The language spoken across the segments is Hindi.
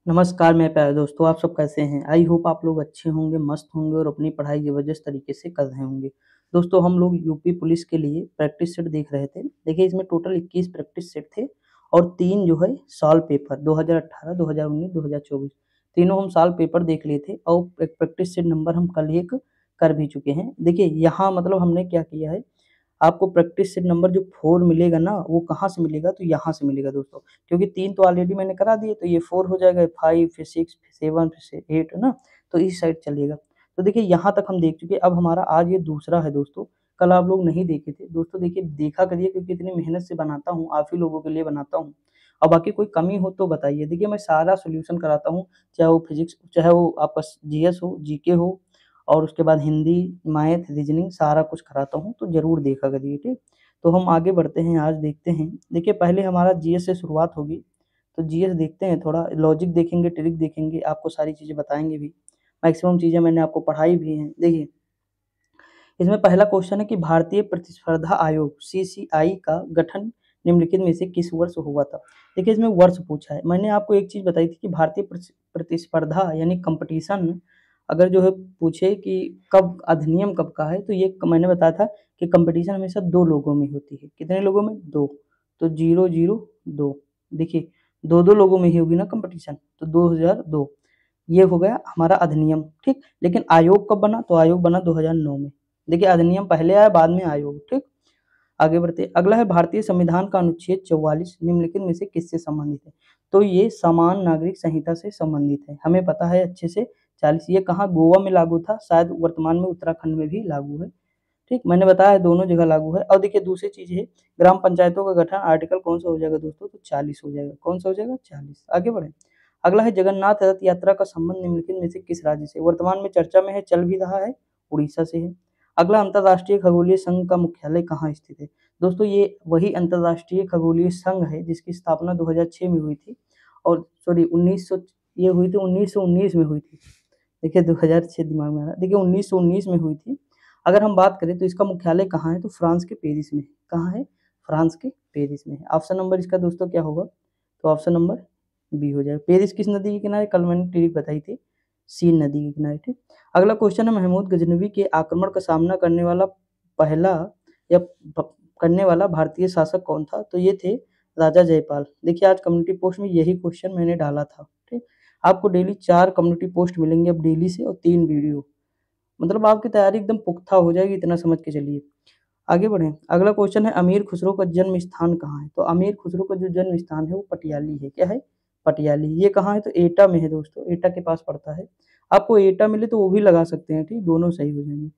नमस्कार मेरे प्यारे दोस्तों, आप सब कैसे हैं? आई होप आप लोग अच्छे होंगे, मस्त होंगे और अपनी पढ़ाई ज़बरदस्त तरीके से कर रहे होंगे। दोस्तों हम लोग यूपी पुलिस के लिए प्रैक्टिस सेट देख रहे थे। देखिए इसमें टोटल 21 प्रैक्टिस सेट थे और 3 जो है सॉल्व पेपर 2018, 2019, 2024 तीनों हम सॉल्व पेपर देख लिए थे और एक प्रैक्टिस सेट नंबर हम कल एक कर भी चुके हैं। देखिए यहाँ मतलब हमने क्या किया है, आपको प्रैक्टिस सेट नंबर जो 4 मिलेगा ना, वो कहाँ से मिलेगा? तो यहाँ से मिलेगा दोस्तों, क्योंकि 3 तो ऑलरेडी मैंने करा दिए, तो ये 4 हो जाएगा, 5 फिर 6 फिर 7 फिर 8 है ना? तो इस साइड चलिएगा। तो देखिए यहाँ तक हम देख चुके हैं, अब हमारा आज ये दूसरा है दोस्तों, कल आप लोग नहीं देखे थे। दोस्तों देखिए देखा करिए क्योंकि इतनी मेहनत से बनाता हूँ, आप ही लोगों के लिए बनाता हूँ। और बाकी कोई कमी हो तो बताइए। देखिए मैं सारा सॉल्यूशन कराता हूँ, चाहे वो फिज़िक्स चाहे वो आपका जीएस हो, जीके हो और उसके बाद हिंदी, मैथ, रीजनिंग सारा कुछ कराता हूँ, तो ज़रूर देखा करिए, ठीक? तो हम आगे बढ़ते हैं, आज देखते हैं। देखिए पहले हमारा जीएस से शुरुआत होगी, तो जीएस देखते हैं, थोड़ा लॉजिक देखेंगे, ट्रिक देखेंगे, आपको सारी चीज़ें बताएँगे भी। मैक्सिमम चीज़ें मैंने आपको पढ़ाई भी हैं। देखिए, इसमें पहला क्वेश्चन है कि भारतीय प्रतिस्पर्धा आयोग सीसीआई का गठन निम्नलिखित में से किस वर्ष हुआ था? देखिए इसमें वर्ष पूछा है। मैंने आपको एक चीज़ बताई थी कि भारतीय प्रतिस्पर्धा यानी कॉम्पिटिशन अगर जो है पूछे कि कब अधिनियम कब का है, तो ये मैंने बताया था कि कॉम्पिटिशन हमेशा 2 लोगों में होती है। कितने लोगों में? 2। तो 002 देखिए 2-2 लोगों में ही होगी ना कॉम्पिटिशन, तो 2002 ये हो गया हमारा अधिनियम, ठीक? लेकिन आयोग कब बना? तो आयोग बना 2009 में। देखिए अधिनियम पहले आया, बाद में आयोग, ठीक? आगे बढ़ते, अगला है भारतीय संविधान का अनुच्छेद 44 निम्नलिखित में से किससे संबंधित है? तो ये समान नागरिक संहिता से संबंधित है। हमें पता है अच्छे से 40 ये कहाँ गोवा में लागू था, शायद वर्तमान में उत्तराखंड में भी लागू है, ठीक? मैंने बताया है दोनों जगह लागू है। और देखिए दूसरी चीज़ है ग्राम पंचायतों का गठन आर्टिकल कौन सा हो जाएगा दोस्तों? तो 40 हो जाएगा। कौन सा हो जाएगा? 40। आगे बढ़ें। अगला है जगन्नाथ रथ यात्रा का संबंध निम्नलिखित में से किस राज्य से? वर्तमान में चर्चा में है, चल भी रहा है, उड़ीसा से है। अगला अंतर्राष्ट्रीय खगोलीय संघ का मुख्यालय कहाँ स्थित है? दोस्तों ये वही अंतर्राष्ट्रीय खगोलीय संघ है जिसकी स्थापना 2006 में हुई थी और सॉरी 1900 ये हुई थी 1919 में हुई थी। देखिए 2006 दिमाग में आ रहा है। देखिए 1919 में हुई थी। अगर हम बात करें तो इसका मुख्यालय कहाँ है? तो फ्रांस के पेरिस में है। कहाँ है? फ्रांस के पेरिस में है। ऑप्शन नंबर इसका दोस्तों क्या होगा? तो ऑप्शन नंबर बी हो जाएगा। पेरिस किस नदी के किनारे? कल मैंने ट्रिक बताई थी, सीन नदी के किनारे, ठीक? अगला क्वेश्चन है महमूद गजनवी के आक्रमण का सामना करने वाला पहला या करने वाला भारतीय शासक कौन था? तो ये थे राजा जयपाल। देखिए आज कम्युनिटी पोस्ट में यही क्वेश्चन मैंने डाला था, ठीक? आपको डेली 4 कम्युनिटी पोस्ट मिलेंगे अब डेली से और 3 वीडियो, मतलब आपकी तैयारी एकदम पुख्ता हो जाएगी, इतना समझ के चलिए। आगे बढ़ें, अगला क्वेश्चन है अमीर खुसरो का जन्म स्थान कहाँ है? तो अमीर खुसरो का जो जन्म स्थान है वो पटियाली है। क्या है? पटियाली। ये कहाँ है? तो एटा में है दोस्तों, एटा के पास पड़ता है। आपको एटा मिले तो वो भी लगा सकते हैं, ठीक? दोनों सही हो जाएंगे।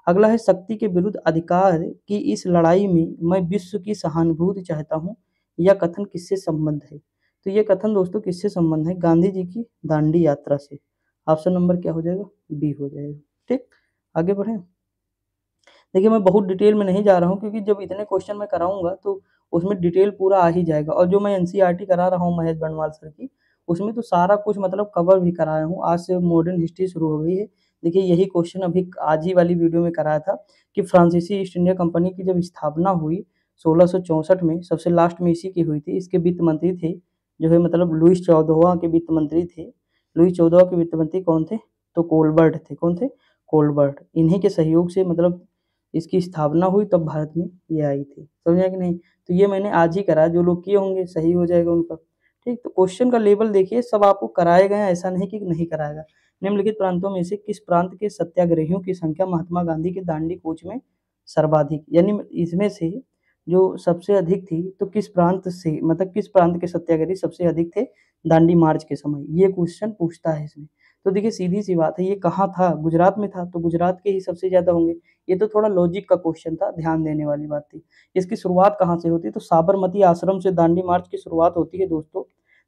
अगला है शक्ति के विरुद्ध अधिकार की इस लड़ाई में मैं विश्व की सहानुभूति चाहता हूँ, यह कथन किससे संबंध है? तो ये कथन दोस्तों किससे संबंध है? गांधी जी की दांडी यात्रा से। ऑप्शन नंबर क्या हो जाएगा? बी हो जाएगा, ठीक? आगे बढ़ें। देखिए मैं बहुत डिटेल में नहीं जा रहा हूँ क्योंकि जब इतने क्वेश्चन मैं कराऊंगा तो उसमें डिटेल पूरा आ ही जाएगा और जो मैं एनसीईआरटी करा रहा हूँ महेश बनवाल सर की, उसमें तो सारा कुछ मतलब कवर भी कराया हूँ। आज से मॉडर्न हिस्ट्री शुरू हो गई है। देखिए यही क्वेश्चन अभी आज ही वाली वीडियो में कराया था कि फ्रांसीसी ईस्ट इंडिया कंपनी की जब स्थापना हुई 1664 में, सबसे लास्ट में इसी की हुई थी। इसके वित्त मंत्री थे जो है मतलब लुईस 14वां के वित्त मंत्री थे। लुईस 14वां के वित्त मंत्री कौन थे? तो कोलबर्ट थे। कौन थे? कोलबर्ट। इन्हीं के सहयोग से मतलब इसकी स्थापना हुई तब भारत में ये आई थी। समझ आया कि नहीं? तो ये मैंने आज ही करा, जो लोग किए होंगे सही हो जाएगा उनका, ठीक? तो क्वेश्चन का लेवल देखिए, सब आपको कराए गए हैं, ऐसा नहीं कि नहीं कराएगा। निम्नलिखित प्रांतों में से किस प्रांत के सत्याग्रहियों की संख्या महात्मा गांधी के दांडी कूच में सर्वाधिक, यानी इसमें से जो सबसे अधिक थी, तो किस प्रांत से मतलब किस प्रांत के सत्याग्रही सबसे अधिक थे दांडी मार्च के समय? ये क्वेश्चन पूछता है इसमें। तो देखिए सीधी सी बात है, ये कहाँ था? गुजरात में था, तो गुजरात के ही सबसे ज्यादा होंगे। ये तो थोड़ा लॉजिक का क्वेश्चन था, ध्यान देने वाली बात थी। इसकी शुरुआत कहाँ से होती है? तो साबरमती आश्रम से दांडी मार्च की शुरुआत होती है दोस्तों।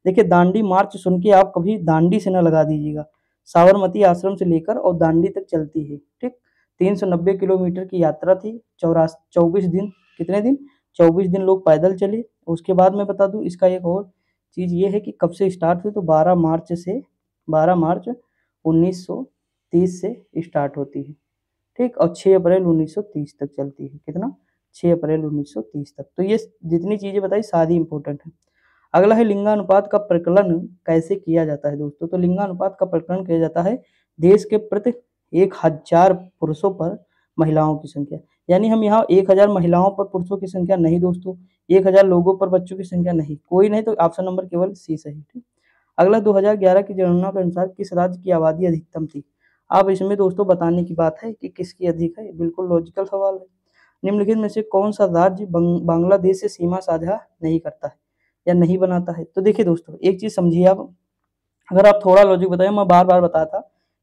देखिए दांडी मार्च सुन के आप कभी दांडी से न लगा दीजिएगा, साबरमती आश्रम से लेकर और दांडी तक चलती है, ठीक? 390 किलोमीटर की यात्रा थी, 24 दिन। कितने दिन? 24 दिन लोग पैदल चले। उसके बाद मैं बता दूं इसका एक और चीज ये है कि कब से स्टार्ट हुई, तो 12 मार्च 1930 से स्टार्ट होती है, ठीक? और 6 अप्रैल 1930 तक चलती है। कितना? 6 अप्रैल 1930 तक। तो ये जितनी चीज़ें बताई सारी इंपॉर्टेंट है। अगला है लिंगानुपात का प्रकलन कैसे किया जाता है दोस्तों। तो लिंगानुपात का प्रकलन किया जाता है देश के प्रति 1000 पुरुषों पर महिलाओं की संख्या, यानी हम यहाँ 1000 महिलाओं पर पुरुषों की संख्या नहीं दोस्तों, 1000 लोगों पर बच्चों की संख्या नहीं, कोई नहीं, तो ऑप्शन नंबर केवल सी सही। ठीक। अगला 2011 की जनगणना के अनुसार किस राज्य की आबादी अधिकतम थी। अब इसमें दोस्तों बताने की बात है कि किसकी अधिक है, बिल्कुल लॉजिकल सवाल है। निम्नलिखित में से कौन सा राज्य बांग्लादेश से सीमा साझा नहीं करता है या नहीं बनाता है। तो देखिए दोस्तों एक चीज समझिए आप, अगर आप थोड़ा लॉजिक बताइए, मैं बार बार बताया था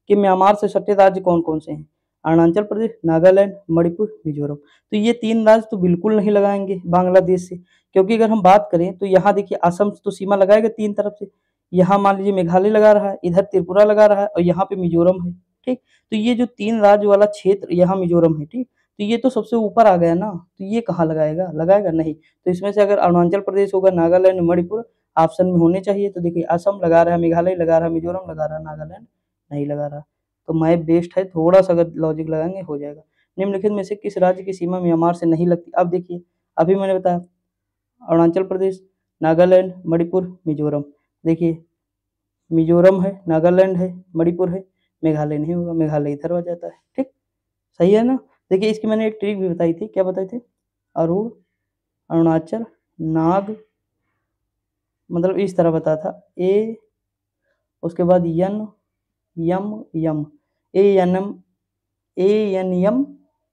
कि म्यांमार से सटे राज्य कौन कौन से हैं, अरुणाचल प्रदेश, नागालैंड, मणिपुर, मिजोरम। तो ये 3 राज्य तो बिल्कुल नहीं लगाएंगे बांग्लादेश से, क्योंकि अगर हम बात करें तो यहाँ देखिए असम तो सीमा लगाएगा 3 तरफ से, यहाँ मान लीजिए मेघालय लगा रहा है, इधर त्रिपुरा लगा रहा है और यहाँ पे मिजोरम है। ठीक। तो ये जो 3 राज्य वाला क्षेत्र यहाँ मिजोरम है, ठीक, तो ये तो सबसे ऊपर आ गया ना, तो ये कहाँ लगाएगा, लगाएगा नहीं। तो इसमें से अगर अरुणाचल प्रदेश होगा, नागालैंड, मणिपुर ऑप्शन में होने चाहिए। तो देखिए असम लगा रहा है, मेघालय लगा रहा है, मिजोरम लगा रहा है, नागालैंड नहीं लगा रहा। तो मैप बेस्ड है, थोड़ा सा अगर लॉजिक लगाएंगे हो जाएगा। निम्नलिखित में से किस राज्य की सीमा म्यांमार से नहीं लगती। अब देखिए अभी मैंने बताया अरुणाचल प्रदेश, नागालैंड, मणिपुर, मिजोरम। देखिए मिजोरम है, नागालैंड है, मणिपुर है, मेघालय नहीं होगा, मेघालय इधर आ जाता है। ठीक, सही है ना। देखिए इसकी मैंने एक ट्रिक भी बताई थी, क्या बताई थी, अरुण, अरुणाचल, नाग, मतलब इस तरह बताया था, ए उसके बाद यन, यम, यम, A N M, A N यम,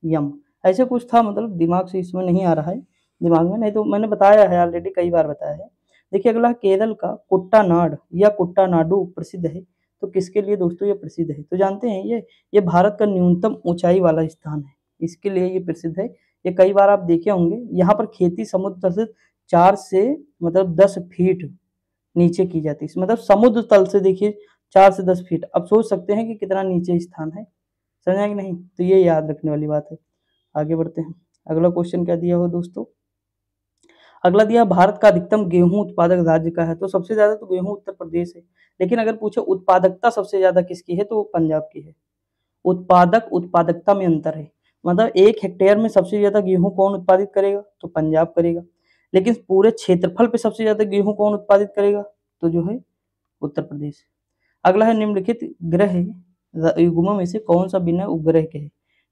यम, ऐसे कुछ था, मतलब दिमाग से इसमें नहीं आ रहा है, दिमाग में नहीं तो मैंने बताया है ऑलरेडी, कई बार बताया है। देखिए अगला केरल का कुट्टानाड या कुट्टानाडु प्रसिद्ध है, तो किसके लिए दोस्तों ये प्रसिद्ध है। तो जानते हैं ये भारत का न्यूनतम ऊंचाई वाला स्थान है, इसके लिए ये प्रसिद्ध है। ये कई बार आप देखे होंगे, यहाँ पर खेती समुद्र तल से 4 से मतलब 10 फीट नीचे की जाती है, मतलब समुद्र तल से देखिए 4 से 10 फीट। अब सोच सकते हैं कि कितना नीचे स्थान है, समझा कि नहीं। तो ये याद रखने वाली बात है। आगे बढ़ते हैं, अगला क्वेश्चन क्या दिया हो दोस्तों। अगला दिया भारत का अधिकतम गेहूं उत्पादक राज्य का है। तो सबसे ज्यादा तो गेहूं उत्तर प्रदेश है, लेकिन अगर पूछे उत्पादकता सबसे ज्यादा किसकी है तो पंजाब की है। उत्पादक उत्पादकता में अंतर है, मतलब 1 हेक्टेयर में सबसे ज्यादा गेहूं कौन उत्पादित करेगा तो पंजाब करेगा, लेकिन पूरे क्षेत्रफल पे सबसे ज्यादा गेहूं कौन उत्पादित करेगा तो जो है उत्तर प्रदेश। अगला है निम्नलिखित ग्रह युग्मों में से कौन सा बिना उपग्रह के है।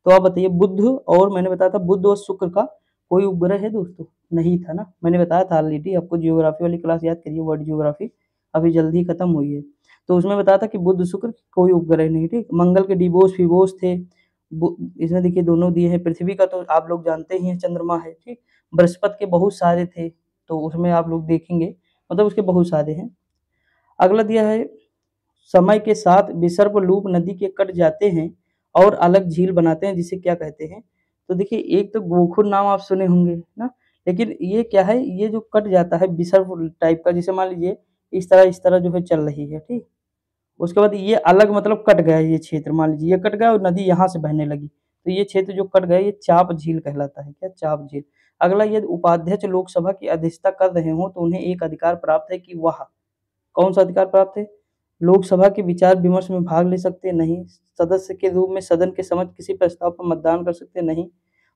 तो आप बताइए बुध, और मैंने बताया था बुध और शुक्र का कोई उपग्रह है दोस्तों, नहीं था ना, मैंने बताया था ऑलरेडी आपको, जियोग्राफी वाली क्लास याद करिए, वर्ल्ड जियोग्राफी अभी जल्दी खत्म हुई है, तो उसमें बताया था कि बुध शुक्र कोई उपग्रह नहीं। ठीक, मंगल के डिबोस फिबोस थे, इसमें देखिए दोनों दिए हैं। पृथ्वी का तो आप लोग जानते ही हैं चंद्रमा है। ठीक, बृहस्पति के बहुत सारे थे, तो उसमें आप लोग देखेंगे, मतलब उसके बहुत सारे हैं। अगला दिया है समय के साथ विसर्प लूप नदी के कट जाते हैं और अलग झील बनाते हैं, जिसे क्या कहते हैं। तो देखिए एक तो गोखुर नाम आप सुने होंगे ना, लेकिन ये क्या है, ये जो कट जाता है विसर्प टाइप का, जैसे मान लीजिए इस तरह जो है चल रही है। ठीक, उसके बाद ये अलग मतलब कट गया ये क्षेत्र, मान लीजिए ये कट गया और नदी यहाँ से बहने लगी, तो ये क्षेत्र जो कट गया ये चाप झील कहलाता है। क्या, चाप झील। अगला, यदि उपाध्यक्ष लोकसभा की अध्यक्षता कर रहे हो तो उन्हें एक अधिकार प्राप्त है कि वह, कौन सा अधिकार प्राप्त है, लोकसभा के विचार विमर्श में भाग ले सकते नहीं, सदस्य के रूप में सदन के समक्ष किसी प्रस्ताव पर मतदान कर सकते नहीं,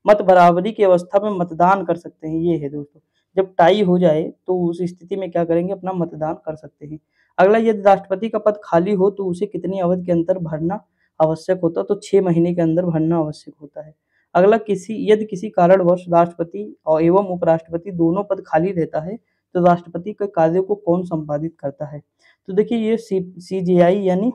मत बराबरी की अवस्था में मतदान कर सकते हैं। ये है दोस्तों, जब टाई हो जाए तो उस स्थिति में क्या करेंगे, अपना मतदान कर सकते हैं। अगला, यदि राष्ट्रपति का पद खाली हो तो उसे कितनी अवधि के अंदर भरना आवश्यक होता है, तो 6 महीने के अंदर भरना आवश्यक होता है। अगला, यदि किसी कारणवश राष्ट्रपति और एवं उपराष्ट्रपति दोनों पद खाली रहता है तो राष्ट्रपति के कार्यों को कौन संपादित करता है। तो देखिए ये CJI यानी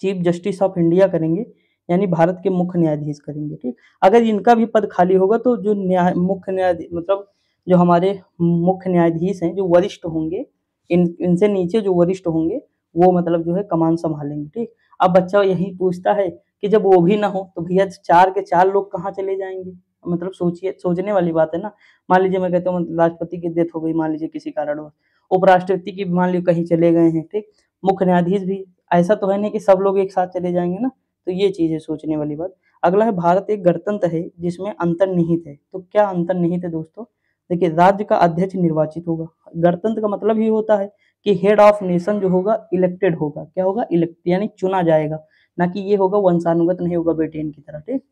चीफ जस्टिस ऑफ इंडिया करेंगे, यानी भारत के मुख्य न्यायाधीश करेंगे। ठीक, अगर इनका भी पद खाली होगा तो जो मुख्य न्यायाधीश, मतलब जो हमारे मुख्य न्यायाधीश हैं, जो वरिष्ठ होंगे, इनसे नीचे जो वरिष्ठ होंगे वो मतलब जो है कमान संभालेंगे। ठीक, अब बच्चा यही पूछता है कि जब वो भी ना हो तो भैया 4 के 4 लोग कहाँ चले जाएंगे, मतलब सोचिए, सोचने वाली बात है ना। मान लीजिए मैं कहता हूँ राष्ट्रपति की डेथ हो गई मान लीजिए किसी कारणवश, उपराष्ट्रपति की मान लीजिए कहीं चले गए हैं। ठीक, मुख्य न्यायाधीश भी, ऐसा तो है नहीं कि सब लोग एक साथ चले जाएंगे ना, तो ये चीज है सोचने वाली बात। अगला है भारत एक गणतंत्र है जिसमें अंतर्निहित है। तो क्या अंतर्निहित है दोस्तों, देखिए राज्य का अध्यक्ष निर्वाचित होगा। गणतंत्र का मतलब ही होता है कि हेड ऑफ नेशन जो होगा इलेक्टेड होगा, क्या होगा, इलेक्ट यानी चुना जाएगा, ना कि ये होगा वंशानुगत नहीं होगा ब्रिटेन की तरह। ठीक,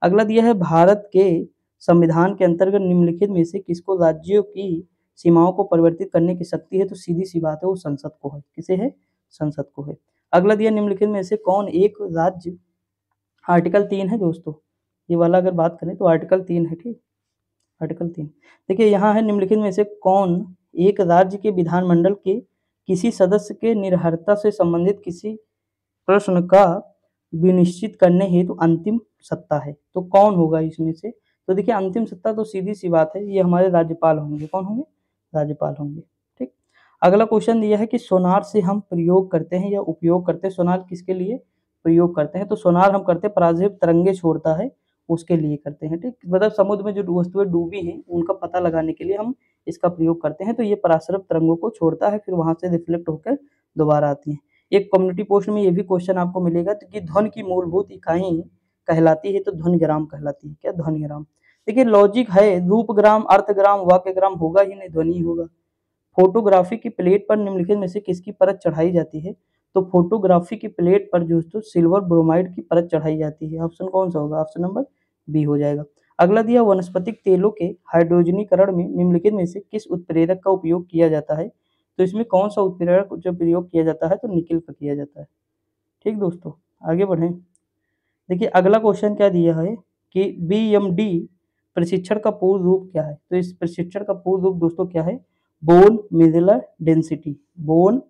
अगला दिया है भारत के संविधान के अंतर्गत निम्नलिखित में से किसको राज्यों की सीमाओं को परिवर्तित करने की शक्ति है, तो सीधी सी बात है वो संसद को है। किसे है? संसद को है। अगला दिया निम्नलिखित में से कौन एक राज्य, आर्टिकल 3 है दोस्तों, ये वाला अगर बात करें तो आर्टिकल 3 है, ठीक, आर्टिकल 3। देखिए यहाँ है निम्नलिखित में से कौन एक राज्य के विधानमंडल के किसी सदस्य के निरर्हता से संबंधित किसी प्रश्न का विनिश्चित करने हेतु अंतिम सत्ता है, तो कौन होगा इसमें से? तो देखिए अंतिम सत्ता तो सीधी सी बात है ये हमारे राज्यपाल होंगे। कौन होंगे? राज्यपाल होंगे, ठीक। अगला क्वेश्चन दिया है कि सोनार से हम प्रयोग करते हैं या उपयोग करते हैं, सोनार किसके लिए प्रयोग करते हैं? तो सोनार हम करते हैं पराजीव तरंगे छोड़ता है उसके लिए करते हैं, ठीक। मतलब समुद्र में जो वस्तुएं डूबी हैं उनका पता लगाने के लिए हम इसका प्रयोग करते हैं, तो ये पराश्रव तरंगों को छोड़ता है, फिर वहां से रिफ्लेक्ट होकर दोबारा आती है। एक कम्युनिटी पोस्ट में ये भी क्वेश्चन आपको मिलेगा कि ध्वनि की मूलभूत इकाई कहलाती है, तो ध्वनिग्राम कहलाती है। क्या? ध्वनिग्राम। देखिए लॉजिक है, रूपग्राम, अर्थग्राम, वाक्यग्राम होगा ही नहीं, ध्वनि होगा। फोटोग्राफी की प्लेट पर निम्नलिखित में से किसकी परत चढ़ाई जाती है? तो फोटोग्राफी की प्लेट पर जो है सिल्वर ब्रोमाइड की परत चढ़ाई जाती है। ऑप्शन कौन सा होगा? ऑप्शन नंबर बी हो जाएगा। अगला दिया वनस्पतिक तेलों के हाइड्रोजनीकरण में निम्नलिखित में से किस उत्प्रेरक का उपयोग किया जाता है? तो इसमें कौन सा उत्प्रेरक जो प्रयोग किया जाता है? तो निकेल का किया जाता है, ठीक दोस्तों। आगे बढ़ें। देखिए अगला क्वेश्चन क्या दिया है कि BMD प्रशिक्षण का पूर्ण रूप क्या है? तो इस प्रशिक्षण का पूर्ण रूप दोस्तों क्या है? Bone mineral density, bone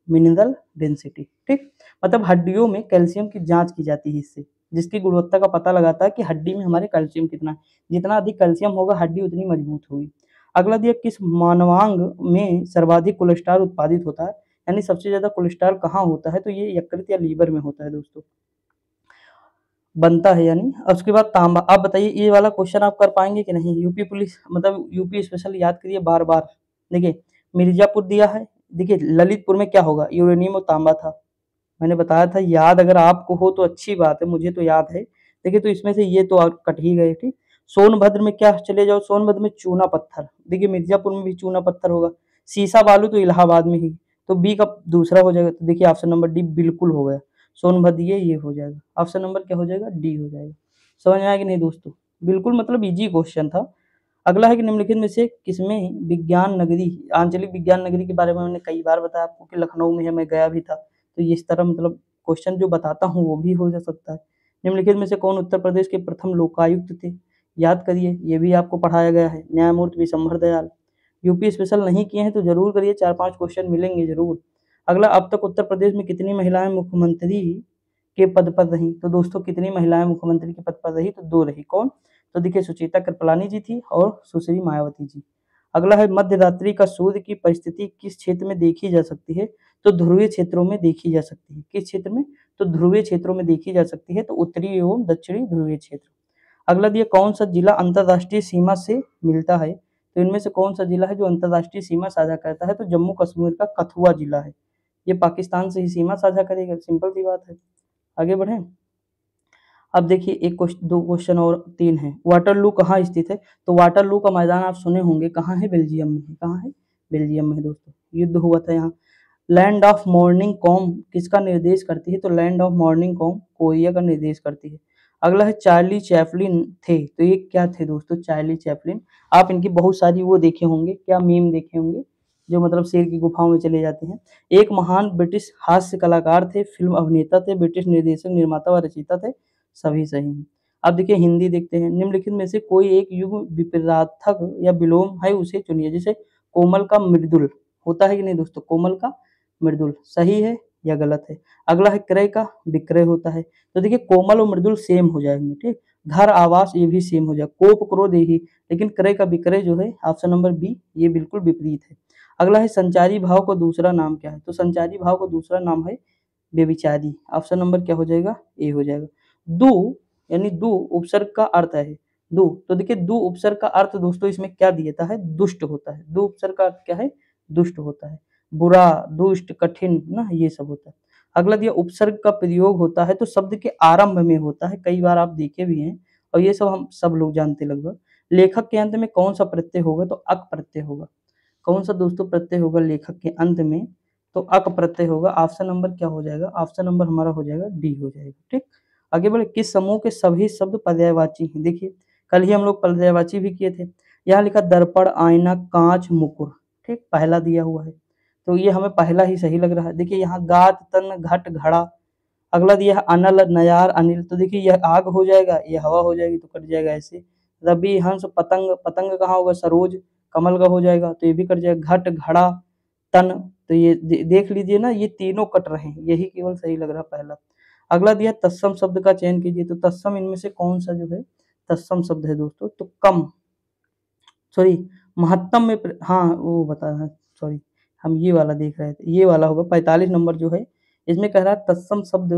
mineral density, ठीक। मतलब हड्डियों में कैल्शियम की जांच की जाती है इससे, जिसकी गुणवत्ता का पता लगाता है कि हड्डी में हमारे कैल्शियम कितना है। जितना अधिक कैल्शियम होगा हड्डी उतनी मजबूत होगी। अगला दिया किस मानवांग में सर्वाधिक कोलेस्ट्रॉल उत्पादित होता है? यानी सबसे ज्यादा कोलेस्ट्रॉल कहाँ होता है? तो ये यकृत या लीवर में होता है दोस्तों, बनता है यानी। उसके बाद तांबा। आप बताइए ये वाला क्वेश्चन आप कर पाएंगे कि नहीं? यूपी पुलिस मतलब यूपी स्पेशल याद करिए बार बार। देखिए मिर्जापुर दिया है, देखिए ललितपुर में क्या होगा? यूरेनियम और तांबा था, मैंने बताया था। याद अगर आपको हो तो अच्छी बात है, मुझे तो याद है। देखिए तो इसमें से ये तो कट ही गए, ठीक। सोनभद्र में क्या चले जाओ? सोनभद्र में चूना पत्थर। देखिए मिर्जापुर में भी चूना पत्थर होगा। सीसा बालू तो इलाहाबाद में ही, तो बी का दूसरा हो जाएगा। तो देखिए ऑप्शन नंबर डी बिल्कुल हो गया। सोनभद्र ये हो जाएगा। ऑप्शन नंबर क्या हो जाएगा? डी हो जाएगा। समझ में आया कि नहीं दोस्तों? बिल्कुल मतलब इजी क्वेश्चन था। अगला है कि निम्नलिखित में से किसमें विज्ञान नगरी, आंचलिक विज्ञान नगरी के बारे में मैंने कई बार बताया आपको कि लखनऊ में है, मैं गया भी था। तो इस तरह मतलब क्वेश्चन जो बताता हूँ वो भी हो जा सकता है। निम्नलिखित में से कौन उत्तर प्रदेश के प्रथम लोकायुक्त थे? याद करिए, ये भी आपको पढ़ाया गया है, न्यायमूर्ति विशंभर दयाल। यूपी स्पेशल नहीं किए हैं तो जरूर करिए, 4-5 क्वेश्चन मिलेंगे जरूर। अगला, अब तक उत्तर प्रदेश में कितनी महिलाएं मुख्यमंत्री के पद पर रही? तो दोस्तों कितनी महिलाएं मुख्यमंत्री के पद पर रही? तो 2 रही। कौन? तो देखिए सुचेता कृपलानी जी थी और सुश्री मायावती जी। अगला है मध्य रात्रि का सूर्य की परिस्थिति किस क्षेत्र में देखी जा सकती है? तो ध्रुवीय क्षेत्रों में देखी जा सकती है। किस क्षेत्र में? तो ध्रुवीय क्षेत्रों में देखी जा सकती है, तो उत्तरी एवं दक्षिणी ध्रुवीय क्षेत्र। अगला दिया कौन सा जिला अंतरराष्ट्रीय सीमा से मिलता है? तो इनमें से कौन सा जिला है जो अंतरराष्ट्रीय सीमा साझा करता है? तो जम्मू कश्मीर का कठुआ जिला है, ये पाकिस्तान से ही सीमा साझा करेगा, सिंपल सी बात है। आगे बढ़े। अब देखिए एक क्वेश्चन, 2 क्वेश्चन और 3 है। वाटरलू कहाँ स्थित है? तो वाटरलू का मैदान आप सुने होंगे, कहाँ है? बेल्जियम में है। कहाँ है? बेल्जियम में है दोस्तों, युद्ध हुआ था यहाँ। लैंड ऑफ मॉर्निंग कॉम किसका निर्देश करती है? तो land of morning com Korea का निर्देश करती है। अगला है चार्ली चैपलिन थे, तो ये क्या थे दोस्तों? Charlie Chaplin. आप इनकी बहुत सारी वो देखे होंगे, क्या मीम देखे होंगे, जो मतलब शेर की गुफाओं में चले जाते हैं। एक महान ब्रिटिश हास्य कलाकार थे, फिल्म अभिनेता थे, ब्रिटिश निर्देशक, निर्माता व रचयिता थे। सभी सही हैं। अब देखिए हिंदी देखते हैं। निम्नलिखित में से कोई एक युग्म विपरीतार्थक या विलोम है, उसे चुनिए। जैसे कोमल का मृदुल होता है कि नहीं दोस्तों? कोमल का मृदुल सही है या गलत है? अगला है क्रय का विक्रय होता है, तो देखिए कोमल और मृदुल सेम हो जाएंगे, ठीक। घर आवास ये भी सेम हो जाए, कोप क्रोध यही, लेकिन क्रय का विक्रय जो है ऑप्शन नंबर बी ये बिल्कुल विपरीत है। अगला है संचारी भाव का दूसरा नाम क्या है? तो संचारी भाव का दूसरा नाम है व्यभिचारी। ऑप्शन नंबर क्या हो जाएगा? ए हो जाएगा। दु यानी दु उपसर्ग का अर्थ है दु, तो देखिए दु उपसर्ग का अर्थ दोस्तों इसमें क्या दिया है? दुष्ट होता है। दु उपसर्ग का अर्थ क्या है? दुष्ट होता है। बुरा, दुष्ट, कठिन ना, ये सब होता है। अगला दिया उपसर्ग का प्रयोग होता है तो शब्द के आरंभ में होता है, कई बार आप देखे भी हैं और ये सब हम सब लोग जानते लगभग। लेखक के अंत में कौन सा प्रत्यय होगा? तो अक प्रत्यय होगा। कौन सा दोस्तों प्रत्यय होगा लेखक के अंत में? तो अक प्रत्यय होगा। ऑप्शन नंबर क्या हो जाएगा? ऑप्शन नंबर हमारा हो जाएगा डी हो जाएगा, ठीक। आगे बढ़े। किस समूह के सभी शब्द पर्यायवाची हैं? देखिए कल ही हम लोग पर्यायवाची भी किए थे। यहाँ लिखा दर्पण, आईना, कांच, मुकुर। ठीक, पहला दिया हुआ है तो ये हमें पहला ही सही लग रहा है। देखिए यहाँ गात, तन, घट, घड़ा। अगला दिया है अनल, नयार, अनिल। तो देखिए यह आग हो जाएगा, ये हवा हो जाएगी तो कट जाएगा ऐसे। रवि, हंस, पतंग। पतंग कहाँ होगा? सरोज, कमल का हो जाएगा तो ये भी कट जाएगा। घट, घड़ा, तन। तो ये देख लीजिए ना, ये तीनों कट रहे हैं, यही केवल सही लग रहा पहला। अगला दिया तत्सम शब्द का चयन कीजिए। तो तत्सम इनमें से कौन सा जो है तत्सम शब्द है दोस्तों? तो कम, सॉरी, महत्तम में हाँ वो बता रहा है, सॉरी हम ये वाला देख रहे थे, ये वाला होगा 45 नंबर जो है। इसमें कह रहा है तत्सम शब्द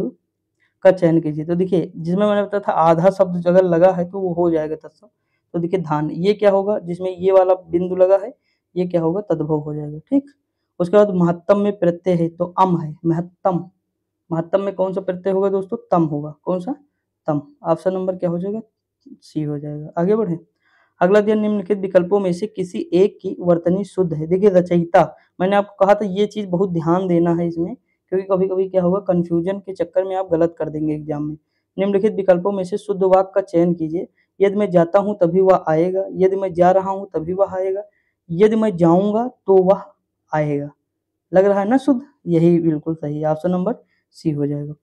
का चयन कीजिए। तो देखिए जिसमें मैंने बताया था आधा शब्द अगर लगा है तो वो हो जाएगा तत्सम। तो देखिए धान, ये क्या होगा? जिसमें ये वाला बिंदु लगा है ये क्या होगा? तद्भव हो जाएगा। ठीक, उसके बाद महत्तम में प्रत्यय है तो अम है, महत्तम। महत्तम में कौन सा प्रत्यय होगा दोस्तों? तम होगा। कौन सा? तम। ऑप्शन नंबर क्या हो जाएगा? सी हो जाएगा। आगे बढ़े। अगला दिया निम्नलिखित विकल्पों में से किसी एक की वर्तनी शुद्ध है। देखिए रचयिता, मैंने आपको कहा था ये चीज बहुत ध्यान देना है इसमें, क्योंकि कभी कभी क्या होगा कंफ्यूजन के चक्कर में आप गलत कर देंगे एग्जाम में। निम्नलिखित विकल्पों में से शुद्ध वाक्य का चयन कीजिए। यदि मैं जाता हूँ तभी वह आएगा, यदि मैं जा रहा हूँ तभी वह आएगा, यदि मैं जाऊंगा तो वह आएगा। लग रहा है ना शुद्ध? यही बिल्कुल सही है, ऑप्शन नंबर सी हो जाएगा।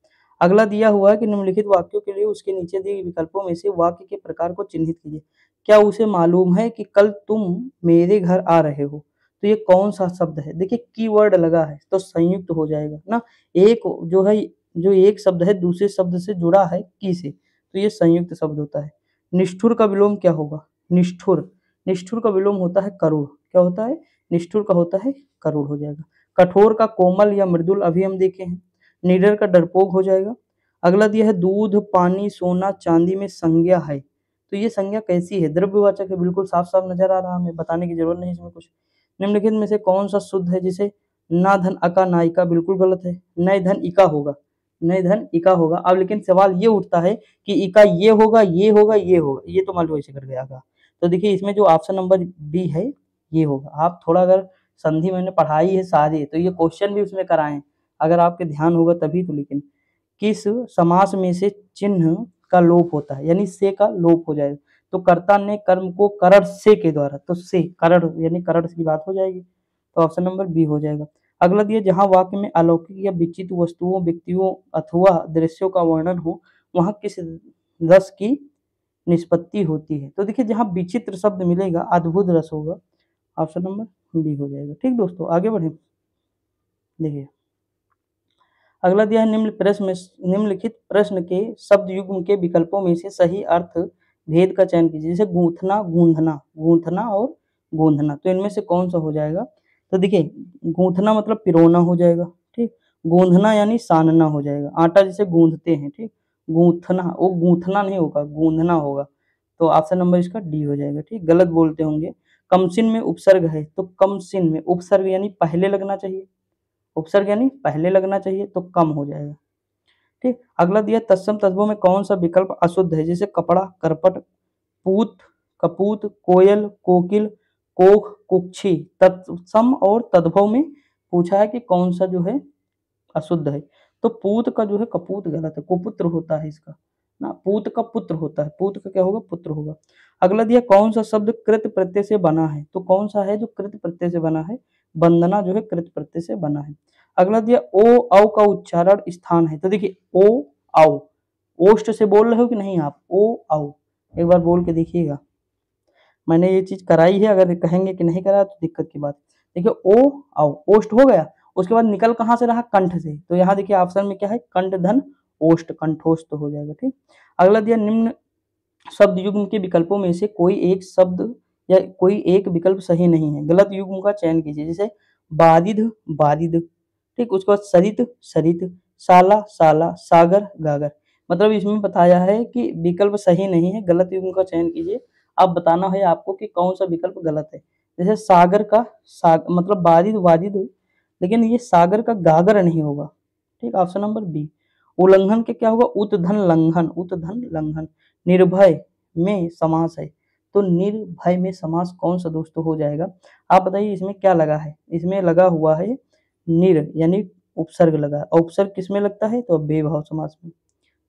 अगला दिया हुआ है कि निम्नलिखित वाक्यों के लिए उसके नीचे दिए विकल्पों में से वाक्य के प्रकार को चिन्हित कीजिए। क्या उसे मालूम है कि कल तुम मेरे घर आ रहे हो? तो ये कौन सा शब्द है? देखिए कीवर्ड लगा है तो संयुक्त हो जाएगा ना। एक जो है, जो एक शब्द है दूसरे शब्द से जुड़ा है की से, तो ये संयुक्त शब्द होता है। निष्ठुर का विलोम क्या होगा? निष्ठुर, निष्ठुर का विलोम होता है करुण। क्या होता है? निष्ठुर का होता है करुण हो जाएगा। कठोर का कोमल या मृदुल, अभी हम देखे हैं। निडर का डरपोक हो जाएगा। अगला दिया है दूध, पानी, सोना, चांदी में संज्ञा है। तो ये संज्ञा कैसी है? द्रव्यवाचक है, बिल्कुल साफ साफ नजर आ रहा है, हमें बताने की जरूरत नहीं इसमें कुछ। निम्नलिखित में से कौन सा शुद्ध है? जिसे ना धन अका नायिका, बिल्कुल गलत है। नय धन इका होगा, नय धन इका होगा। अब लेकिन सवाल ये उठता है कि इका ये होगा, ये होगा, ये होगा, ये तो मान लो ऐसे कर गया था। तो देखिए इसमें जो ऑप्शन नंबर बी है ये होगा। आप थोड़ा अगर संधि मैंने पढ़ाई है सारी तो ये क्वेश्चन भी उसमें कराए, अगर आपके ध्यान होगा तभी तो। लेकिन किस समास में से चिन्ह का लोप होता है, यानी से का लोप हो जाएगा? तो कर्ता ने कर्म को करड़ से के द्वारा, तो से करड़ यानी करड़ की बात हो जाएगी, तो ऑप्शन नंबर बी हो जाएगा। अगला दिया जहां वाक्य में अलौकिक या विचित्र वस्तुओं, व्यक्तियों अथवा दृश्यों का वर्णन हो वहां किस रस की निष्पत्ति होती है? तो देखिए जहां विचित्र शब्द मिलेगा अद्भुत रस होगा, ऑप्शन नंबर बी हो जाएगा। ठीक दोस्तों, आगे बढ़े। देखिए अगला दिया है निम्नलिखित प्रश्न के शब्द युग्म के विकल्पों में से सही अर्थ भेद का चयन कीजिए। जैसे गूंथना, गूंधना, गूंथना और गूंधना, तो इनमें से कौन सा हो जाएगा? तो देखिए गूंथना मतलब पिरोना हो जाएगा। ठीक, गूंधना यानी सानना हो जाएगा, आटा जैसे गूंधते हैं। ठीक, गूंथना, वो गूंथना नहीं होगा, गूंधना होगा। तो ऑप्शन नंबर इसका डी हो जाएगा। ठीक, गलत बोलते होंगे। कमसिन में उपसर्ग है तो कमसिन में उपसर्ग यानी पहले लगना चाहिए, उपसर्ग यानी पहले लगना चाहिए, तो कम हो जाएगा। ठीक, अगला दिया तत्सम तद्भव में कौन सा विकल्प अशुद्ध है? जैसे कपड़ा, करपट, पूत, कपूत, कोयल, कोकिल, कोख, कुक्षी। तत्सम और तद्भव में पूछा है कि कौन सा जो है अशुद्ध है। तो पूत का जो है कपूत गलत है, कुपुत्र होता है इसका ना, पूत का पुत्र होता है, पूत का क्या होगा? पुत्र होगा। अगला दिया कौन सा शब्द कृत प्रत्यय से बना है? तो कौन सा है जो कृत प्रत्यय से बना है? वंदना जो है कृत प्रत्यय से बना है। अगला दिया ओ औ का उच्चारण स्थान है। तो देखिए ओ औ, ओष्ठ से बोल रहे हो कि नहीं आप? ओ औ एक बार बोल के देखिएगा, मैंने ये चीज कराई है, अगर कहेंगे कि नहीं करा तो दिक्कत की बात। देखिए ओ औ, ओष्ठ हो गया, उसके बाद निकल कहाँ से रहा? कंठ से। तो यहाँ देखिए ऑप्शन में क्या है? कंठ धन ओष्ठ, कंठोष्ठ हो जाएगा। ठीक, अगला दिया निम्न शब्द युग्म के विकल्पों में से कोई एक शब्द या कोई एक विकल्प सही नहीं है, गलत युग्म का चयन कीजिए। जैसे बादिद, बादिद। ठीक, उसके बाद सरित, सरित, साला, साला, सागर, गागर। मतलब इसमें बताया है कि विकल्प सही नहीं है, गलत युग्म का चयन कीजिए। अब बताना है आपको कि कौन सा विकल्प गलत है। जैसे सागर का मतलब बादिद, वादिद, लेकिन ये सागर का गागर नहीं होगा। ठीक, ऑप्शन नंबर बी। उल्लंघन के क्या होगा? उतधन लंघन, उतधन लंघन। निर्भय में समास है, तो निर्भय में समास कौन सा दोस्तों हो जाएगा? आप बताइए इसमें क्या लगा है? इसमें लगा हुआ है निर यानी उपसर्ग लगा है, और उपसर्ग किसमें लगता है? तो बेभाव समास में।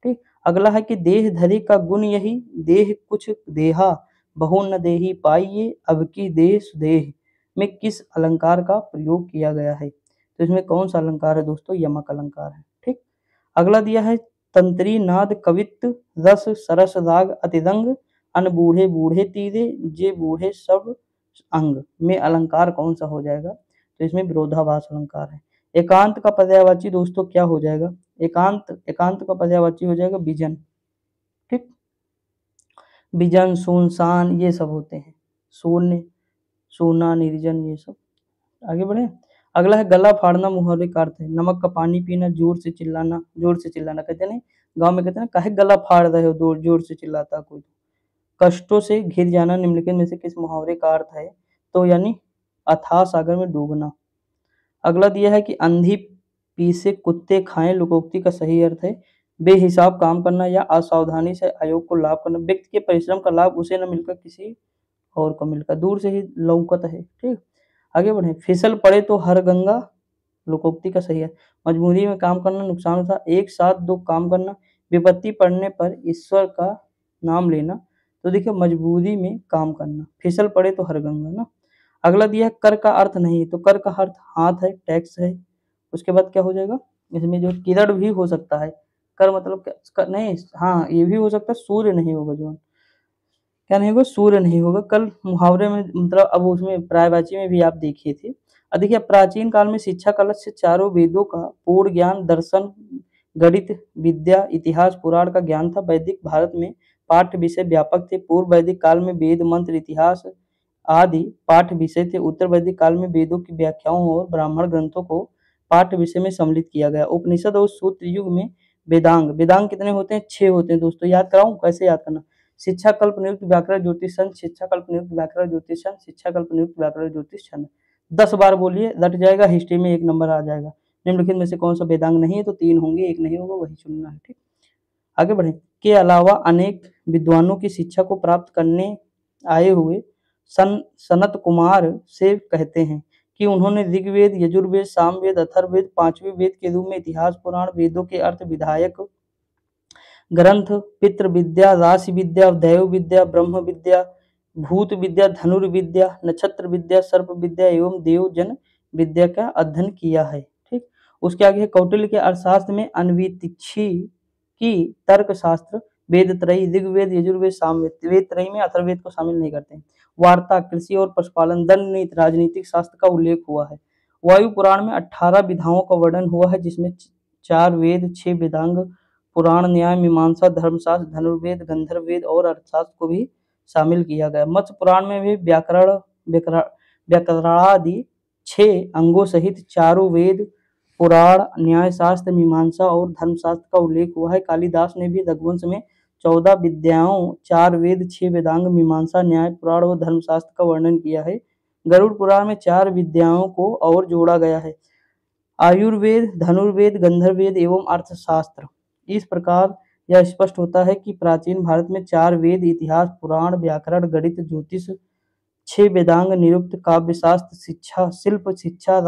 ठीक, अगला है कि देह धरी का गुण यही, देह कुछ देहा बहु न देहि पाइये अब की देह सुदेह में किस अलंकार का प्रयोग किया गया है? तो इसमें कौन सा अलंकार है दोस्तों? यमक अलंकार है। ठीक। अगला दिया है तंत्री नाद कवित्त रस सरस राग अतिरंग अन बूढ़े बूढ़े तीरे जे बूढ़े सब अंग में अलंकार कौन सा हो जाएगा? तो इसमें विरोधाभास अलंकार है। एकांत का पर्यायवाची दोस्तों क्या हो जाएगा? एकांत का पर्यायवाची हो जाएगा विजन। ठीक। विजन, सुनसान ये सब होते हैं। शून्य, सोना, निर्जन ये सब। आगे बढ़े। अगला है गला फाड़ना मुहावरे का अर्थ है। नमक का पानी पीना, जोर से चिल्लाना। जोर से चिल्लाना कहते नहीं, गांव में कहते हैं काहे गला फाड़ रहे हो, जोर से चिल्लाता कोई। कष्टों से घिर जाना निम्नलिखित में से किस मुहावरे का अर्थ है? तो यानी अथाह सागर में डूबना। अगला दिया है कि अंधी पीसे कुत्ते खाएं, लोकोक्ति का सही अर्थ है बेहिसाब काम करना या असावधानी से आयोग को लाभ करना। व्यक्ति के परिश्रम का लाभ उसे न मिलकर किसी और को मिलकर दूर से ही लौकत है। ठीक। आगे बढ़े। फिसल पड़े तो हर गंगा, लोकोक्ति का सही है मजबूरी में काम करना, नुकसान होता एक साथ दो काम करना, विपत्ति पड़ने पर ईश्वर का नाम लेना। तो देखिए मजबूरी में काम करना, फिसल पड़े तो हर गंगा ना। अगला दिया है कर का अर्थ नहीं, तो कर का अर्थ हाथ है, टैक्स है। उसके बाद क्या हो जाएगा? इसमें जो किरण भी हो सकता है। कर मतलब क्या? नहीं, हाँ ये भी हो सकता है सूर्य नहीं होगा। जो क्या नहीं होगा? सूर्य नहीं होगा। कल मुहावरे में मतलब अब उसमें पर्यायवाची में भी आप देखे थे। अब देखिए प्राचीन काल में शिक्षा कलश से चारों वेदों का पूर्ण ज्ञान, दर्शन, गणित, विद्या, इतिहास, पुराण का ज्ञान था। वैदिक भारत में पाठ्य विषय व्यापक थे। पूर्व वैदिक काल में वेद, मंत्र, इतिहास आदि पाठ्य विषय थे। उत्तर वैदिक काल में वेदों की व्याख्याओं और ब्राह्मण ग्रंथों को पाठ्य विषय में सम्मिलित किया गया। उपनिषद और सूत्र युग में वेदांग, वेदांग कितने होते हैं? 6 होते हैं दोस्तों। याद कराऊं? कैसे याद करना? शिक्षा कल्प नियुक्त व्याकरण ज्योतिष छंद, शिक्षा कल्प नियुक्त व्याकरण ज्योतिष छंद, शिक्षा कल्प नियुक्त व्याकरण ज्योतिष छंद। 10 बार बोलिए, रट जाएगा, हिस्ट्री में 1 नंबर आ जाएगा। निम्नलिखित में से कौन सा वेदांग नहीं है? तो 3 होंगे, 1 नहीं होगा, वही चुनना है। ठीक। आगे बढ़े। के अलावा अनेक विद्वानों की शिक्षा को प्राप्त करने आए हुए सनत कुमार से कहते हैं कि उन्होंने ऋग्वेद, यजुर्वेद, सामवेद, अथर्ववेद, 5वें वेद के रूप में इतिहास, पुराण, वेदों के अर्थ विधायक ग्रंथ, पितृ विद्या, राशि विद्या, दैव विद्या, ब्रह्म विद्या, भूत विद्या, धनुर्विद्या, नक्षत्र विद्या, सर्प विद्या एवं देवजन विद्या का अध्ययन किया है। ठीक। उसके आगे है कौटिल्य के अर्थशास्त्र में अन्वीतिक्षी की तर्कशास्त्र, वेद त्रयी, ऋग्वेद, यजुर्वेद, सामवेद। वेद त्रयी में अथर्ववेद को शामिल नहीं करते हैं। वार्ता, कृषि और पशुपालन, दंड नीति, राजनीतिक शास्त्र का उल्लेख हुआ है। वायु पुराण में 18 विधाओं का वर्णन हुआ है, जिसमें 4 वेद, 6 वेदांग, पुराण, न्याय, मीमांसा, धर्मशास्त्र, धनुर्वेद, गंधर्ववेद और अर्थशास्त्र को भी शामिल किया गया। मत्स्य पुराण में भी व्याकरणादि 6 अंगों सहित चारों वेद, पुराण, न्याय शास्त्र, मीमांसा और धर्मशास्त्र का उल्लेख हुआ है। कालिदास ने भी रघुवंश में 14 विद्याओं, 4 वेद, 6 वेदांग, मीमांसा, न्याय, पुराण और धर्मशास्त्र का वर्णन किया है। गरुड़ पुराण में 4 विद्याओं को और जोड़ा गया है, आयुर्वेद, धनुर्वेद, गंधर्ववेद एवं अर्थशास्त्र। इस प्रकार यह स्पष्ट होता है कि प्राचीन भारत में 4 वेद, इतिहास, पुराण, व्याकरण, गणित, ज्योतिष, 6 वेदांग, निरुक्त, काव्यशास्त्र, शिक्षा, शिल्प शिक्षा,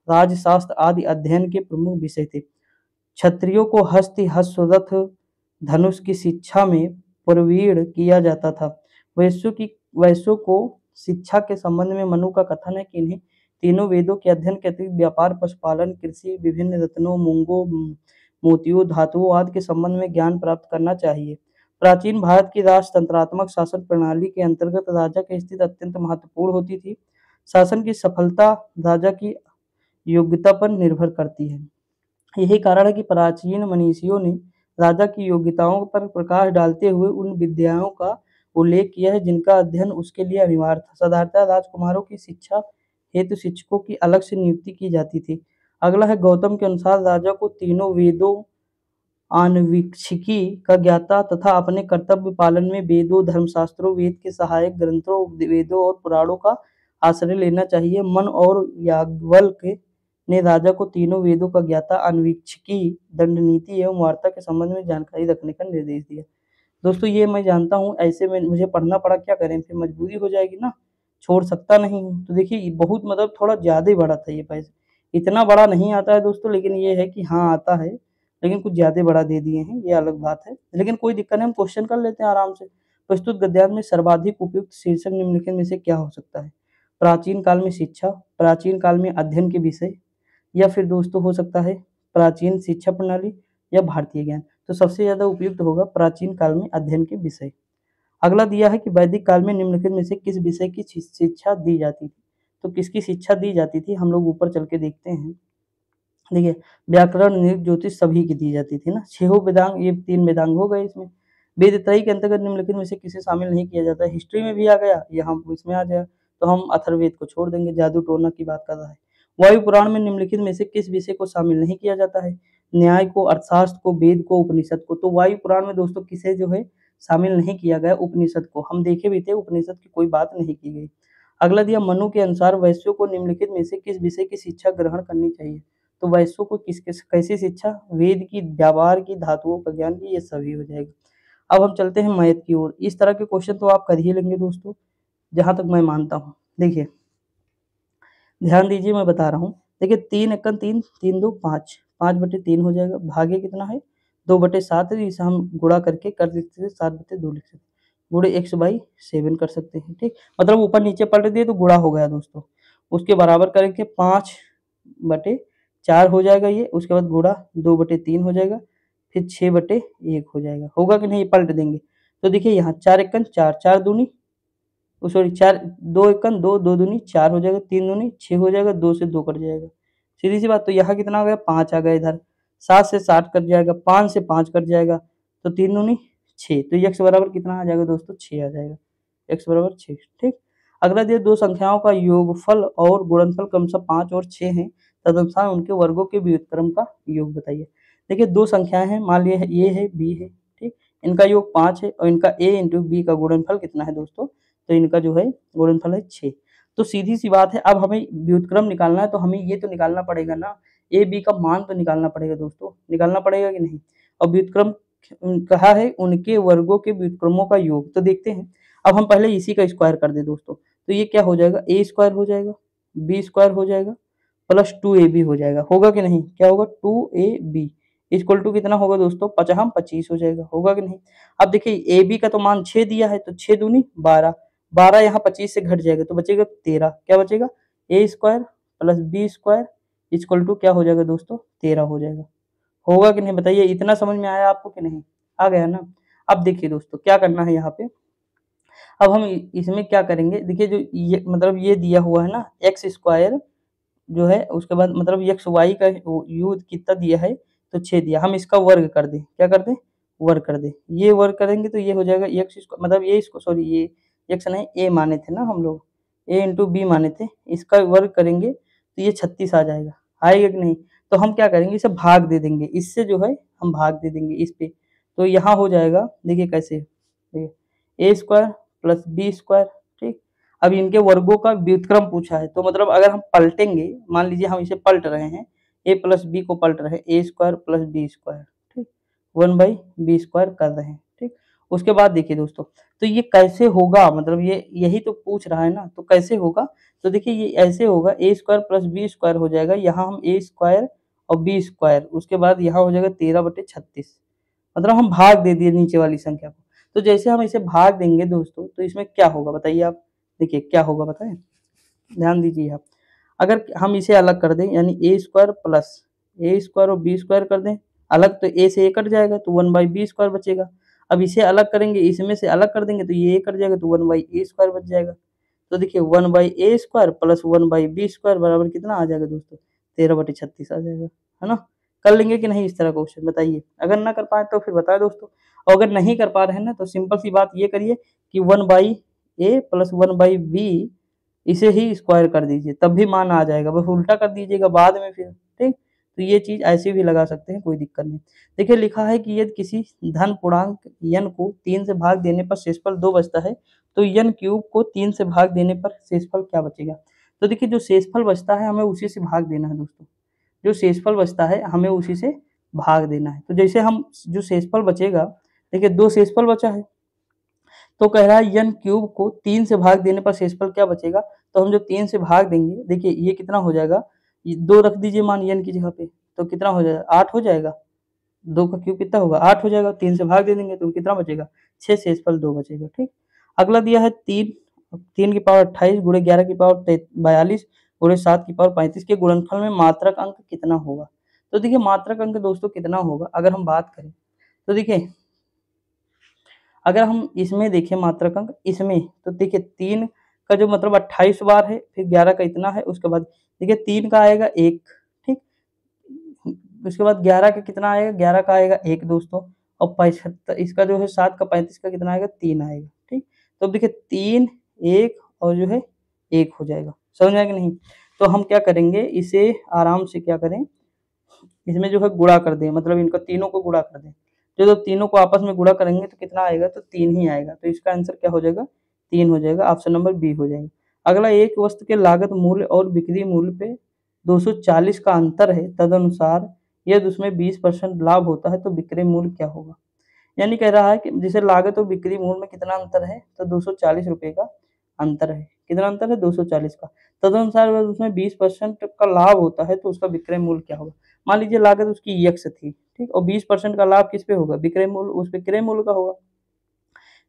राजशास्त्र आदि अध्ययन के प्रमुख विषय थे। क्षत्रियों को हस्ती, हस्वरथ, धनुष की शिक्षा में प्रवीण किया जाता था। वैश्यों को शिक्षा के संबंध में मनु का कथन है कि इन्हें तीनों वेदों के अध्ययन के अतिरिक्त व्यापार, पशुपालन, कृषि, विभिन्न रत्नों, मूंगों, मोतियों, धातुओं आदि के संबंध में ज्ञान प्राप्त करना चाहिए। प्राचीन भारत की राजतंत्रात्मक शासन प्रणाली के अंतर्गत राजा की स्थिति अत्यंत महत्वपूर्ण होती थी। शासन की सफलता राजा की योग्यता पर निर्भर करती है। यही कारण है कि प्राचीन मनीषियों ने राजा की योग्यताओं पर प्रकाश डालते हुए उन विद्याओं का उल्लेख किया है जिनका अध्ययन उसके लिए अनिवार्य था। साधारणतः राजकुमारों की शिक्षा हेतु शिक्षकों की अलग से नियुक्ति की जाती थी। अगला है गौतम के अनुसार राजा को तीनों वेदों, आन्वीक्षिकी का ज्ञाता तथा अपने कर्तव्य पालन में वेदों, धर्मशास्त्रों, वेद के सहायक ग्रंथों, वेदों और पुराणों का आश्रय लेना चाहिए। मन और याज्ञवल्क्य ने राजा को तीनों वेदों का ज्ञाता, अन्वीक्षिकी, दंड नीति एवं वार्ता के संबंध में जानकारी रखने का निर्देश दिया। दोस्तों ये मैं जानता हूँ, ऐसे में मुझे पढ़ना पड़ा, क्या करें, फिर मजबूरी हो जाएगी ना, छोड़ सकता नहीं हूँ। तो देखिए बहुत मतलब थोड़ा ज़्यादा ही बड़ा था ये पैसे, इतना बड़ा नहीं आता है दोस्तों, लेकिन ये है कि हाँ आता है, लेकिन कुछ ज़्यादा बड़ा दे दिए हैं, ये अलग बात है। लेकिन कोई दिक्कत नहीं, हम क्वेश्चन कर लेते हैं आराम से। प्रस्तुत गद्यांश में सर्वाधिक उपयुक्त शीर्षक निम्नलिखित में से क्या हो सकता है? प्राचीन काल में शिक्षा, प्राचीन काल में अध्ययन के विषय, या फिर दोस्तों हो सकता है प्राचीन शिक्षा प्रणाली या भारतीय ज्ञान। तो सबसे ज्यादा उपयुक्त होगा प्राचीन काल में अध्ययन के विषय। अगला दिया है कि वैदिक काल में निम्नलिखित में से किस विषय की शिक्षा दी जाती थी? तो किसकी शिक्षा दी जाती थी हम लोग ऊपर चल के देखते हैं। देखिए व्याकरण, नृत्य, ज्योतिष सभी की दी जाती थी ना। 6 वेदांग, ये 3 वेदांग हो गए इसमें। वेद त्रयी के अंतर्गत निम्नलिखित में से किसे शामिल नहीं किया जाता है? हिस्ट्री में भी आ गया, यहाँ इसमें आ गया, तो हम अथर्ववेद को छोड़ देंगे, जादू टोना की बात कर रहा है। वायु पुराण में निम्नलिखित में से किस विषय को शामिल नहीं किया जाता है? न्याय को, अर्थशास्त्र को, वेद को, उपनिषद को। तो वायु पुराण में दोस्तों किसे जो है शामिल नहीं किया गया? उपनिषद को। हम देखे भी थे उपनिषद की कोई बात नहीं की गई। अगला दिया मनु के अनुसार वैश्यों को निम्नलिखित में से किस विषय की शिक्षा ग्रहण करनी चाहिए? तो वैश्यों को किस कैसी शिक्षा? वेद की, व्यापार की, धातुओं का ज्ञान की, ये सभी हो जाएगा। अब हम चलते हैं मैथ की ओर। इस तरह के क्वेश्चन तो आप कर ही लेंगे दोस्तों, जहां तक मैं मानता हूँ। देखिए ध्यान दीजिए, मैं बता रहा हूँ। देखिए 3 एकम 3, 3 2 5, 5/3 हो जाएगा। भागे कितना है? 2/7 है, इसे हम गुणा करके कर सकते थे 7/2 लिख सकते हैं। गुणे x/7 कर सकते हैं, ठीक। मतलब ऊपर नीचे पलट दिए तो गुणा हो गया दोस्तों। उसके बराबर करेंगे 5/4 हो जाएगा ये। उसके बाद गुणा 2/3 हो जाएगा, फिर 6/1 हो जाएगा। होगा कि नहीं? पलट देंगे तो देखिए यहाँ 4 एकम 4, 4 दूनी सॉरी 4, 2 एकम 2, 2 दूनी 4 हो जाएगा, 3 दूनी 6 हो जाएगा, 2 से 2 कट जाएगा। सीधी सी बात। तो यहाँ कितना आ गया? 5 आ गया इधर। 7 से 7 कट जाएगा, 5 से 5 कट जाएगा, तो 3 दूनी 6। तो x बराबर कितना आ जाएगा दोस्तों? 6 आ जाएगा। x बराबर 6, ठीक। अगला दिया दो संख्याओं का योगफल और गुणनफल क्रमशः 5 और 6 है, तदनुसार उनके वर्गों के व्युत्क्रम का योग बताइए। देखिए दो संख्याएं हैं, मान लिया ए है बी है, ठीक। इनका योग 5 है और इनका a इंटू बी का गुणनफल कितना है दोस्तों? तो इनका जो है गुणनफल है 6। तो सीधी सी बात है, अब हमें व्युत्क्रम निकालना है तो हमें ये तो निकालना पड़ेगा ना, ए बी का मान तो निकालना पड़ेगा दोस्तों, निकालना पड़ेगा कि नहीं? और व्युत्क्रम कहा है उनके वर्गों के व्युत्क्रमों का योग। तो देखते हैं, अब हम पहले इसी का स्क्वायर कर दे दोस्तों। तो ये क्या हो जाएगा? ए स्क्वायर हो जाएगा, बी स्क्वायर हो जाएगा, प्लस 2ab हो जाएगा। होगा कि नहीं? क्या होगा? 2ab इक्वल टू कितना होगा दोस्तों? 5 25 हो जाएगा। होगा कि नहीं? अब देखिए ए बी का तो मान 6 दिया है, तो 6 दूनी 12, 12 यहाँ 25 से घट जाएगा तो बचेगा 13। क्या बचेगा? A square plus B square equal to क्या हो जाएगा दोस्तों? 13 हो जाएगा। होगा कि नहीं? बताइए, इतना समझ में आया आपको कि नहीं? आ गया ना। अब देखिए दोस्तों क्या करना है यहाँ पे। अब हम इसमें क्या करेंगे, देखिए जो ये मतलब ये दिया हुआ है ना एक्स स्क्वायर जो है, उसके बाद मतलब एक्स वाई का यूज कितना दिया है? तो 6 दिया। हम इसका वर्ग कर दें, क्या कर दें? वर्ग कर दें। ये वर्ग करेंगे तो ये हो जाएगा एक्स मतलब ये इसको सॉरी ये एक्स नहीं ए माने थे ना हम लोग, ए इंटू बी माने थे, इसका वर्ग करेंगे तो ये 36 आ जाएगा। आएगा कि नहीं? तो हम क्या करेंगे, इसे भाग दे देंगे, इससे जो है हम भाग दे देंगे इस पे। तो यहाँ हो जाएगा, देखिए कैसे, देखिए ए स्क्वायर प्लस बी स्क्वायर, ठीक। अब इनके वर्गों का व्युत्क्रम पूछा है, तो मतलब अगर हम पलटेंगे, मान लीजिए हम इसे पलट रहे हैं, ए प्लस बी को पलट रहे हैं, ए स्क्वायर प्लस बी स्क्वायर, ठीक, 1/b स्क्वायर कर रहे हैं, ठीक। उसके बाद देखिए दोस्तों, तो ये कैसे होगा, मतलब ये यही तो पूछ रहा है ना, तो कैसे होगा? तो देखिए ये ऐसे होगा, ए स्क्वायर प्लस बी स्क्वायर हो जाएगा, यहाँ हम ए स्क्वायर और बी स्क्वायर, उसके बाद यहाँ हो जाएगा 13/36, मतलब हम भाग दे दिए नीचे वाली संख्या को। तो जैसे हम इसे भाग देंगे दोस्तों, तो इसमें क्या होगा बताइए आप? देखिए क्या होगा बताएं, ध्यान दीजिए आप। अगर हम इसे अलग कर दें, यानी ए स्क्वायर प्लस ए स्क्वायर और बी स्क्वायर कर दें अलग, तो ए से ए कट जाएगा तो 1/b स्क्वायर बचेगा। अब इसे अलग करेंगे, इसमें से अलग कर देंगे तो ये ए कट जाएगा तो 1/a स्क्वायर बच जाएगा। तो देखिए 1/a square plus 1/b square बराबर कितना आ जाएगा दोस्तों? 13/36 आ जाएगा, है ना। कर लेंगे कि नहीं इस तरह क्वेश्चन? बताइए। अगर ना कर पाए तो फिर बताए दोस्तों, और अगर नहीं कर पा रहे हैं ना तो सिंपल सी बात ये करिए कि 1/a प्लस 1/b इसे ही स्क्वायर कर दीजिए, तब भी मान आ जाएगा। बस उल्टा कर दीजिएगा बाद में फिर, ठीक। तो ये चीज ऐसे भी लगा सकते हैं, कोई दिक्कत नहीं। देखिए लिखा है कि यदि किसी धन पूर्णांक n को 3 से भाग देने पर शेषफल 2 बचता है, तो n क्यूब को 3 से भाग देने पर शेषफल क्या बचेगा? तो देखिए जो शेषफल बचता है हमें उसी से भाग देना है दोस्तों, जो शेषफल बचता है हमें उसी से भाग देना है। तो जैसे हम जो शेषफल बचेगा, देखिए 2 शेषफल बचा है, तो कह रहा है n क्यूब को 3 से भाग देने पर शेषफल क्या बचेगा? तो हम जो 3 से भाग देंगे, देखिए ये कितना हो जाएगा, 2 रख दीजिए मान n की जगह पे, तो कितना हो जाएगा? 8 हो जाएगा, 2 का क्यूब कितना होगा 8 हो जाएगा, 3 से भाग दे देंगे तो कितना बचेगा 6, शेषफल 2 बचेगा। ठीक, अगला दिया है 3, 3 की पावर 28 गुणे 11 की पावर 42 गुणे 7 की पावर 35 के गुणनफल में मात्रक अंक कितना होगा। तो देखिए मात्रक अंक दोस्तों कितना होगा, अगर हम बात करें तो देखिए अगर हम इसमें देखें मात्रक अंक इसमें, तो देखिए 3 का जो मतलब 28 बार है, फिर 11 का इतना है, उसके बाद देखिए 3 का आएगा 1, ठीक, उसके बाद 11 का कितना आएगा, 11 का आएगा 1 दोस्तों, और 75 इसका जो है 7 का 35 का कितना आएगा 3 आएगा। ठीक, तो अब देखिए 3, 1 और जो है 1 हो जाएगा, समझ में आया कि नहीं। तो हम क्या करेंगे, इसे आराम से क्या करें, इसमें जो है गुणा कर दें, मतलब इनका तीनों को गुणा कर दें। जो तीनों को आपस में गुणा करेंगे तो कितना आएगा, तो 3 ही आएगा। तो इसका आंसर क्या हो जाएगा, 3 हो जाएगा, ऑप्शन नंबर बी हो जाएगा। अगला, एक वस्तु के लागत मूल्य और बिक्री मूल्य पे 240 का अंतर है, तदनुसार यदि उसमें 20% लाभ होता है तो बिक्री मूल्य क्या होगा। यानी कह रहा है कि जैसे लागत और बिक्री मूल्य में कितना अंतर है, तो 240 रुपए का अंतर है। कितना अंतर है, 240 का। तदनुसार अगर उसमें 20% का लाभ होता है तो उसका विक्रय मूल्य क्या होगा। मान लीजिए लागत उसकी x थी, ठीक, और 20% का लाभ किस पे होगा, विक्रय मूल्य, उस विक्रय मूल्य का होगा।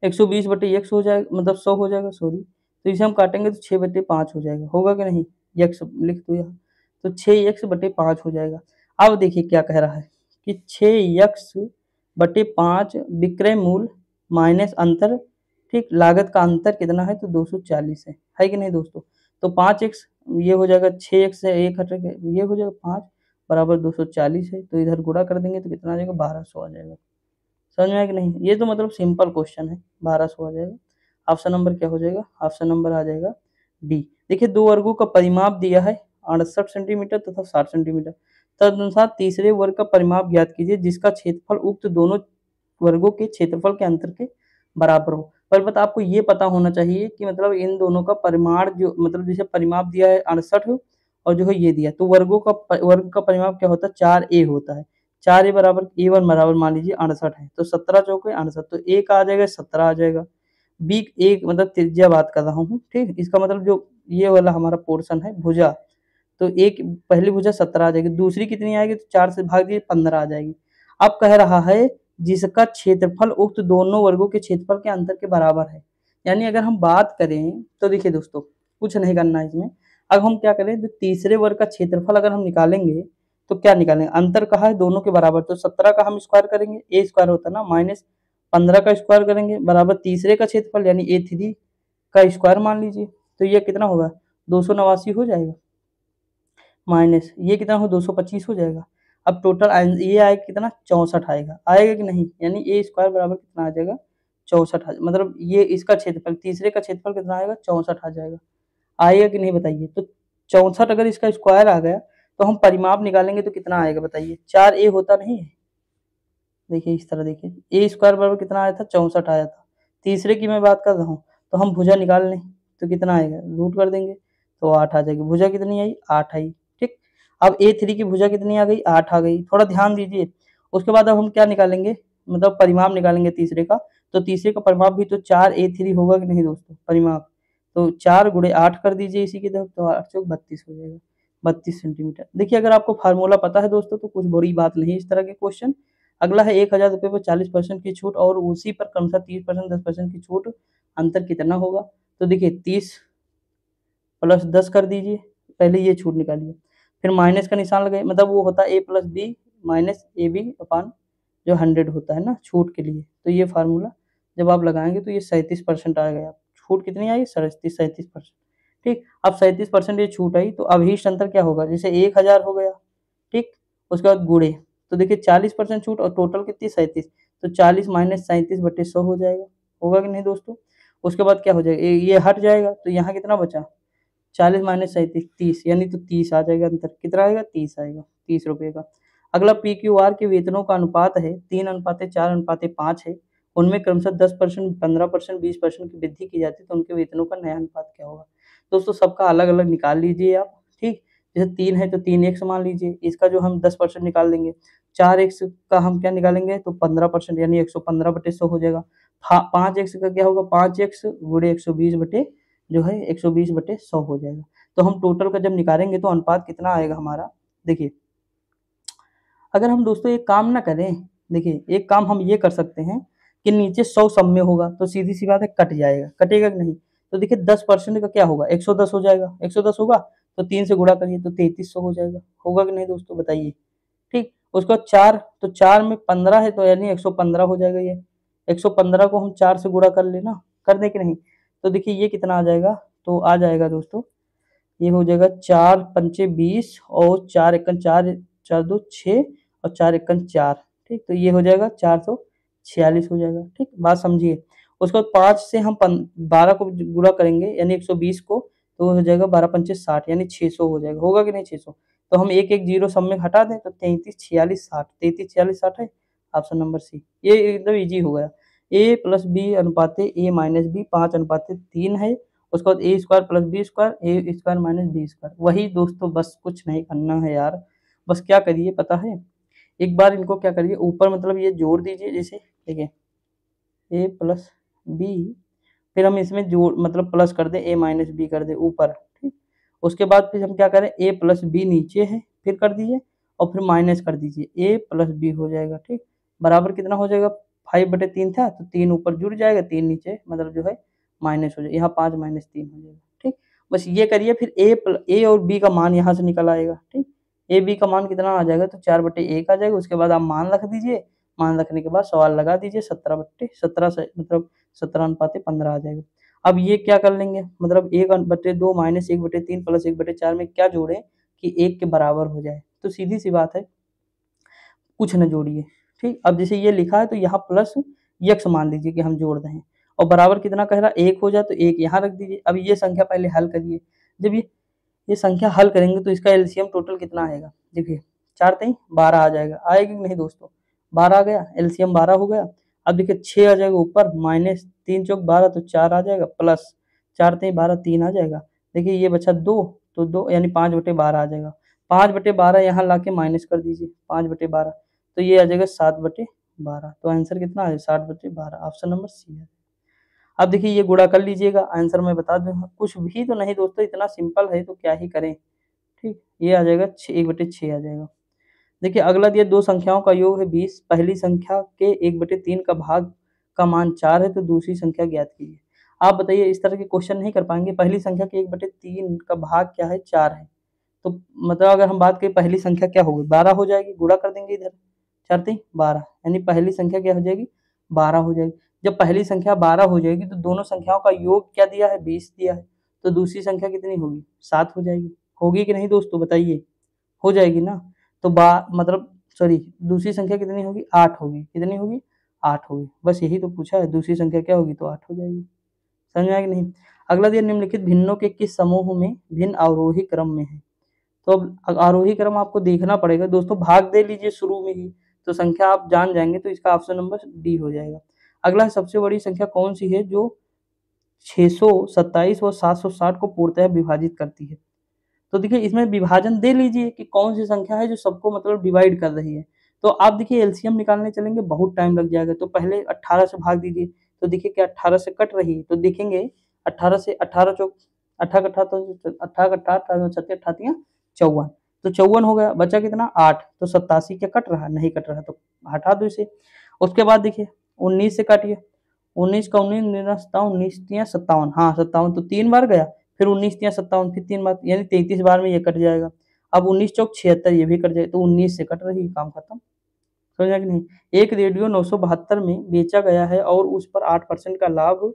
120 बटे x हो जाएगा, मतलब 100 हो जाएगा, सॉरी। तो इसे हम काटेंगे तो 6 बटे 5 हो जाएगा, होगा कि नहीं, x लिख दो यहाँ, तो 6x बटे 5 हो जाएगा। अब देखिए क्या कह रहा है कि 6x बटे 5 विक्रय मूल्य माइनस अंतर, ठीक, लागत का अंतर कितना है, तो 240 है कि नहीं दोस्तों। तो 5x ये हो जाएगा, 6x से 1 हटेगा, ये हो जाएगा 5 बराबर 240 है, तो इधर गुणा कर देंगे तो कितना आ जाएगा, 1200 आ जाएगा। समझ में आया कि नहीं, ये तो मतलब सिंपल क्वेश्चन है, 1200 आ जाएगा। ऑप्शन नंबर क्या हो जाएगा, ऑप्शन नंबर आ जाएगा डी। देखिए दो वर्गों का परिमाप दिया है 68 सेंटीमीटर तथा 60 सेंटीमीटर, तदनुसार तीसरे वर्ग का परिमाप ज्ञात कीजिए जिसका क्षेत्रफल उक्त दोनों वर्गों के क्षेत्रफल के अंतर के बराबर हो। पर बता आपको ये पता होना चाहिए कि मतलब इन दोनों का परिमाण जो मतलब जैसे परिमाप दिया है 68 और जो है ये दिया, तो वर्ग का परिमाप क्या होता है, 4a होता है। 4a बराबर a1 बराबर मान लीजिए 68 है, तो 17 चौके 68, तो a का आ जाएगा 17 आ जाएगा। b एक मतलब त्रिज्या बात कर रहा हूँ, ठीक, इसका मतलब जो ये वाला हमारा पोर्शन है भुजा, तो एक पहली भुजा 17 आ जाएगी, दूसरी कितनी आएगी, तो 4 से भाग दिए 15 आ जाएगी। अब कह रहा है जिसका क्षेत्रफल उक्त दोनों वर्गों के क्षेत्रफल के अंतर के बराबर है। यानी अगर हम बात करें तो देखिए दोस्तों कुछ नहीं करना है इसमें। अब हम क्या करें, जो तीसरे वर्ग का क्षेत्रफल अगर हम निकालेंगे तो क्या निकालेंगे, अंतर कहा है दोनों के बराबर, तो 17 का हम स्क्वायर करेंगे, ए स्क्वायर होता है ना, माइनस 15 का स्क्वायर करेंगे बराबर तीसरे का क्षेत्रफल यानी A3 का स्क्वायर मान लीजिए, तो ये कितना होगा 289 हो जाएगा, माइनस ये कितना हो 225 हो जाएगा। अब टोटल ये आएगा कितना 64 आएगा, आएगा कि नहीं, यानी ए स्क्वायर बराबर कितना आ जाएगा 64, मतलब ये इसका क्षेत्रफल तीसरे का क्षेत्रफल कितना आएगा 64 आ जाएगा, आएगा कि नहीं बताइए। तो 64 अगर इसका स्क्वायर आ गया तो हम परिमाप निकालेंगे तो कितना आएगा बताइए, 4a होता नहीं है। देखिए इस तरह देखिए, ए स्क्वायर बराबर कितना आया था 64 आया था, तीसरे की मैं बात कर रहा हूँ, तो हम भुजा निकाल लें तो कितना आएगा, रूट कर देंगे तो 8 आ जाएगी, भुजा कितनी आई 8 आई, ठीक। अब A3 की भुजा कितनी आ गई 8 आ गई, थोड़ा ध्यान दीजिए। उसके बाद अब हम क्या निकालेंगे, मतलब परिमाप निकालेंगे तीसरे का, तो तीसरे का परिमाप भी तो 4a3 होगा कि नहीं दोस्तों, परिमाप तो 4 गुणे 8 कर दीजिए इसी की तरफ, तो 8 चौक 32 हो जाएगा, 32 सेंटीमीटर। देखिए अगर आपको फार्मूला पता है दोस्तों तो कुछ बड़ी बात नहीं इस तरह के क्वेश्चन। अगला है 1000 रुपये पर 40% की छूट और उसी पर क्रमशः 30% 10% की छूट, अंतर कितना होगा। तो देखिए 30 प्लस 10 कर दीजिए, पहले ये छूट निकालिए, फिर माइनस का निशान लगाइए, मतलब वो होता है a plus B minus A B upon जो 100 होता है ना छूट के लिए। तो ये फार्मूला जब आप लगाएंगे तो ये 37% आ गया, छूट कितनी आई 37%, ठीक। अब 37% ये छूट आई तो अभीष्ट अंतर क्या होगा, जैसे 1000 हो गया, ठीक, उसके बाद गुणे, तो देखिए 40% छूट और टोटल कितनी 37, तो 40 माइनस 37 बटे 100 हो जाएगा, होगा कि नहीं दोस्तों। उसके बाद क्या हो जाएगा, ये हट जाएगा तो यहाँ कितना बचा 40 माइनस 37 30, यानी तो 30 आ जाएगा, अंतर कितना आएगा 30 आएगा, 30 रुपये का। अगला PQR के वेतनों का अनुपात है 3:4:5 है, उनमें क्रमशः 10%, 15%, 20% की वृद्धि की जाती है, तो उनके वेतनों का नया अनुपात क्या होगा। दोस्तों सबका अलग अलग निकाल लीजिए आप, ठीक। जैसे 3 है तो 3x मान लीजिए, इसका जो हम 10% निकाल देंगे, 4x का हम क्या निकालेंगे तो 15% यानी 115 बटे 100 हो जाएगा। 5x का क्या होगा 5x गुणे 120 बटे जो है 120 बटे 100 हो जाएगा। तो हम टोटल का जब निकालेंगे तो अनुपात कितना आएगा हमारा, देखिए अगर हम दोस्तों एक काम ना करें, देखिए एक काम हम ये कर सकते हैं कि नीचे 100 सब में होगा तो सीधी सी बात है कट जाएगा, कटेगा कि नहीं? तो देखिए 10% का क्या होगा, 110 हो जाएगा, 110 होगा तो 3 से गुणा करिए तो 3300 हो जाएगा, होगा कि नहीं दोस्तों बताइए? ठीक, उसके बाद 4, तो 4 में 15 है तो यानी 115 हो जाएगा ये। 115 को हम 4 से गुणा कर लेना, कर दें कि नहीं? तो देखिए ये कितना आ जाएगा, तो आ जाएगा दोस्तों, ये हो जाएगा 4 पंचे 20 और 4 एकम 4, 4 दो 6 और 4 एकम 4, ठीक, तो ये हो जाएगा 446 हो जाएगा, ठीक, बात समझिए। उसके बाद 5 से हम 12 को गुणा करेंगे यानी 120 को, तो हो जाएगा 12 पंचे 60 यानी 600 हो जाएगा, होगा कि नहीं 600? तो हम एक एक जीरो सब में हटा दें तो 33 46 60, 33 46 60 है, ऑप्शन नंबर सी। ये एकदम इजी हो गया। ए प्लस बी अनुपाते ए माइनस बी 5 अनुपाते 3 है, उसके बाद ए स्क्वायर प्लस बी स्क्वायर ए स्क्वायर माइनस बी स्क्वायर, वही दोस्तों, बस कुछ नहीं करना है यार। बस क्या करिए पता है, एक बार इनको क्या करिए ऊपर मतलब ये जोड़ दीजिए, जैसे देखिए ए प्लस बी, फिर हम इसमें जोड़ मतलब प्लस कर दें, ए माइनस बी कर दें ऊपर, ठीक। उसके बाद फिर हम क्या करें, ए प्लस बी नीचे है फिर कर दीजिए और फिर माइनस कर दीजिए, ए प्लस बी हो जाएगा, ठीक, बराबर कितना हो जाएगा, 5/3 था तो 3 ऊपर जुड़ जाएगा, 3 नीचे मतलब जो है माइनस हो जाएगा, यहाँ 5 माइनस 3 हो जाएगा, ठीक। बस ये करिए, फिर ए और बी का मान यहाँ से निकल आएगा, ठीक। ए बी का मान कितना आ जाएगा, तो 4/1 आ जाएगा। उसके बाद आप मान रख दीजिए, मान रखने के बाद सवाल लगा दीजिए, 17/17 से मतलब 17/15 आ जाएगा। अब ये क्या कर लेंगे, मतलब 1/2 माइनस 1/3 प्लस 1/4 में क्या जोड़ें कि 1 के बराबर हो जाए, तो सीधी सी बात है कुछ न जोड़िए, ठीक। अब जैसे ये लिखा है तो यहाँ प्लस यक्स मान लीजिए कि हम जोड़ रहे हैं और बराबर कितना कह रहा है 1 हो जाए तो 1 यहाँ रख दीजिए। अब ये संख्या पहले हल करिए, जब ये संख्या हल करेंगे तो इसका एलसीएम टोटल कितना आएगा, देखिए 4 3 12 आ जाएगा, आएगा कि नहीं दोस्तों? 12 आ गया, एलसीएम 12 हो गया। अब देखिए 6 आ जाएगा ऊपर, माइनस 3 चौक 12 तो 4 आ जाएगा, प्लस 4 3 12 3 आ जाएगा। देखिए ये बचा 2 तो 2 यानी 5/12 आ जाएगा। 5/12 यहाँ लाके माइनस कर दीजिए, 5/12 तो ये आ जाएगा 7/12। तो आंसर कितना है 7/12, ऑप्शन नंबर सी है। अब देखिए ये गुणा कर लीजिएगा, आंसर मैं बता दूँ, कुछ भी तो नहीं दोस्तों, इतना सिंपल है तो क्या ही करें, ठीक। ये आ जाएगा 1/6 आ जाएगा। देखिए अगला दिया, दो संख्याओं का योग है 20, पहली संख्या के 1/3 का भाग का मान 4 है तो दूसरी संख्या ज्ञात कीजिए। आप बताइए इस तरह के क्वेश्चन नहीं कर पाएंगे, पहली संख्या के 1/3 का भाग क्या है 4 है, तो मतलब अगर हम बात करें पहली संख्या क्या होगी 12 हो जाएगी, गुणा कर देंगे इधर, 4 3 12 यानी पहली संख्या क्या हो जाएगी 12 हो जाएगी। जब पहली संख्या 12 हो जाएगी तो दोनों संख्याओं का योग क्या दिया है 20 दिया है, तो दूसरी संख्या कितनी होगी 7 हो जाएगी, होगी कि नहीं दोस्तों बताइए? हो जाएगी ना। तो मतलब सॉरी, दूसरी संख्या कितनी होगी 8 होगी, कितनी होगी 8 होगी, बस यही तो पूछा है, दूसरी संख्या क्या होगी तो 8 हो जाएगी। समझ में आया कि नहीं? अगला दिया, निम्नलिखित भिन्नों के किस समूह में भिन्न अवरोही क्रम में है। तो अब आरोही क्रम आपको देखना पड़ेगा दोस्तों, भाग दे लीजिए शुरू में ही तो संख्या आप जान जाएंगे, तो इसका ऑप्शन नंबर डी हो जाएगा। अगला, सबसे बड़ी संख्या कौन सी है जो 627 व 760 को पूर्णतः विभाजित करती है। तो देखिए इसमें विभाजन दे लीजिए कि कौन सी संख्या है जो सबको मतलब डिवाइड कर रही है। तो आप देखिए एलसीएम निकालने चलेंगे बहुत टाइम लग जाएगा, तो पहले 18 से भाग दीजिए, तो देखिए क्या 18 से कट रही है, तो देखेंगे 18 से 18 चौक 18 कट्ठा तो 18 कट्ठा 18 54, तो 54 हो गया, बचा कितना 8, तो 87 क्या कट रहा नहीं कट रहा, तो हटा दो इसे। उसके बाद देखिए 19 से काटिए, 19 का 19 19 57, हाँ 57, तो 3 बार गया, फिर 19 तिया 57, फिर 3 बार यानी 33 बार में ये कट जाएगा। अब 19 चौक 76 ये भी कट जाएगा, तो 19 से कट रही, काम खत्म। समझा कि नहीं? एक रेडियो 972 में बेचा गया है और उस पर 8% का लाभ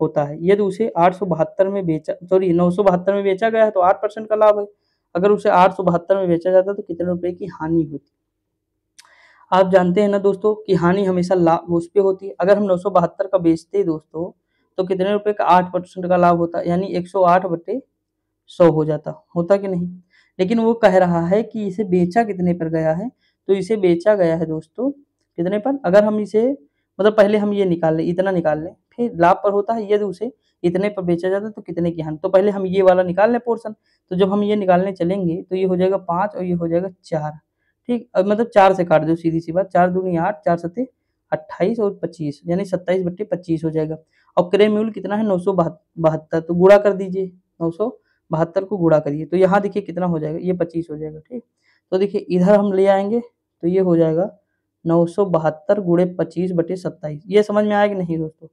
होता है, यदि उसे 872 में बेचा सॉरी 972 में बेचा गया है तो 8% का लाभ है, अगर उसे 872 में बेचा जाता है तो कितने रुपए की हानि होती। आप जानते हैं ना दोस्तों कि हानि हमेशा लाभ उस पे होती है, अगर हम 972 का बेचते हैं दोस्तों तो कितने रुपए का 8% का लाभ होता है, यानी 108/100 हो जाता, होता कि नहीं? लेकिन वो कह रहा है कि इसे बेचा कितने पर गया है, तो इसे बेचा गया है दोस्तों कितने पर, अगर हम इसे मतलब पहले हम ये निकाल लें, इतना निकाल लें, फिर लाभ पर होता है यदि उसे इतने पर बेचा जाता है तो कितने की हानि, तो पहले हम ये वाला निकाल लें पोर्शन, तो जब हम ये निकालने चलेंगे तो ये हो जाएगा 5 और ये हो जाएगा 4, ठीक। अब मतलब 4 से काट दो सीधी सी बात, 4 दूनी 8, 4 सत्ते 28 और 25 यानी 27/25 हो जाएगा। और क्रय मूल्य कितना है 972, तो गुणा कर दीजिए, 972 को गुणा करिए, तो यहाँ देखिए कितना हो जाएगा, ये 25 हो जाएगा, ठीक। तो देखिए इधर हम ले आएंगे तो ये हो जाएगा 972 गुणे 25/27। ये समझ में आया कि नहीं दोस्तों?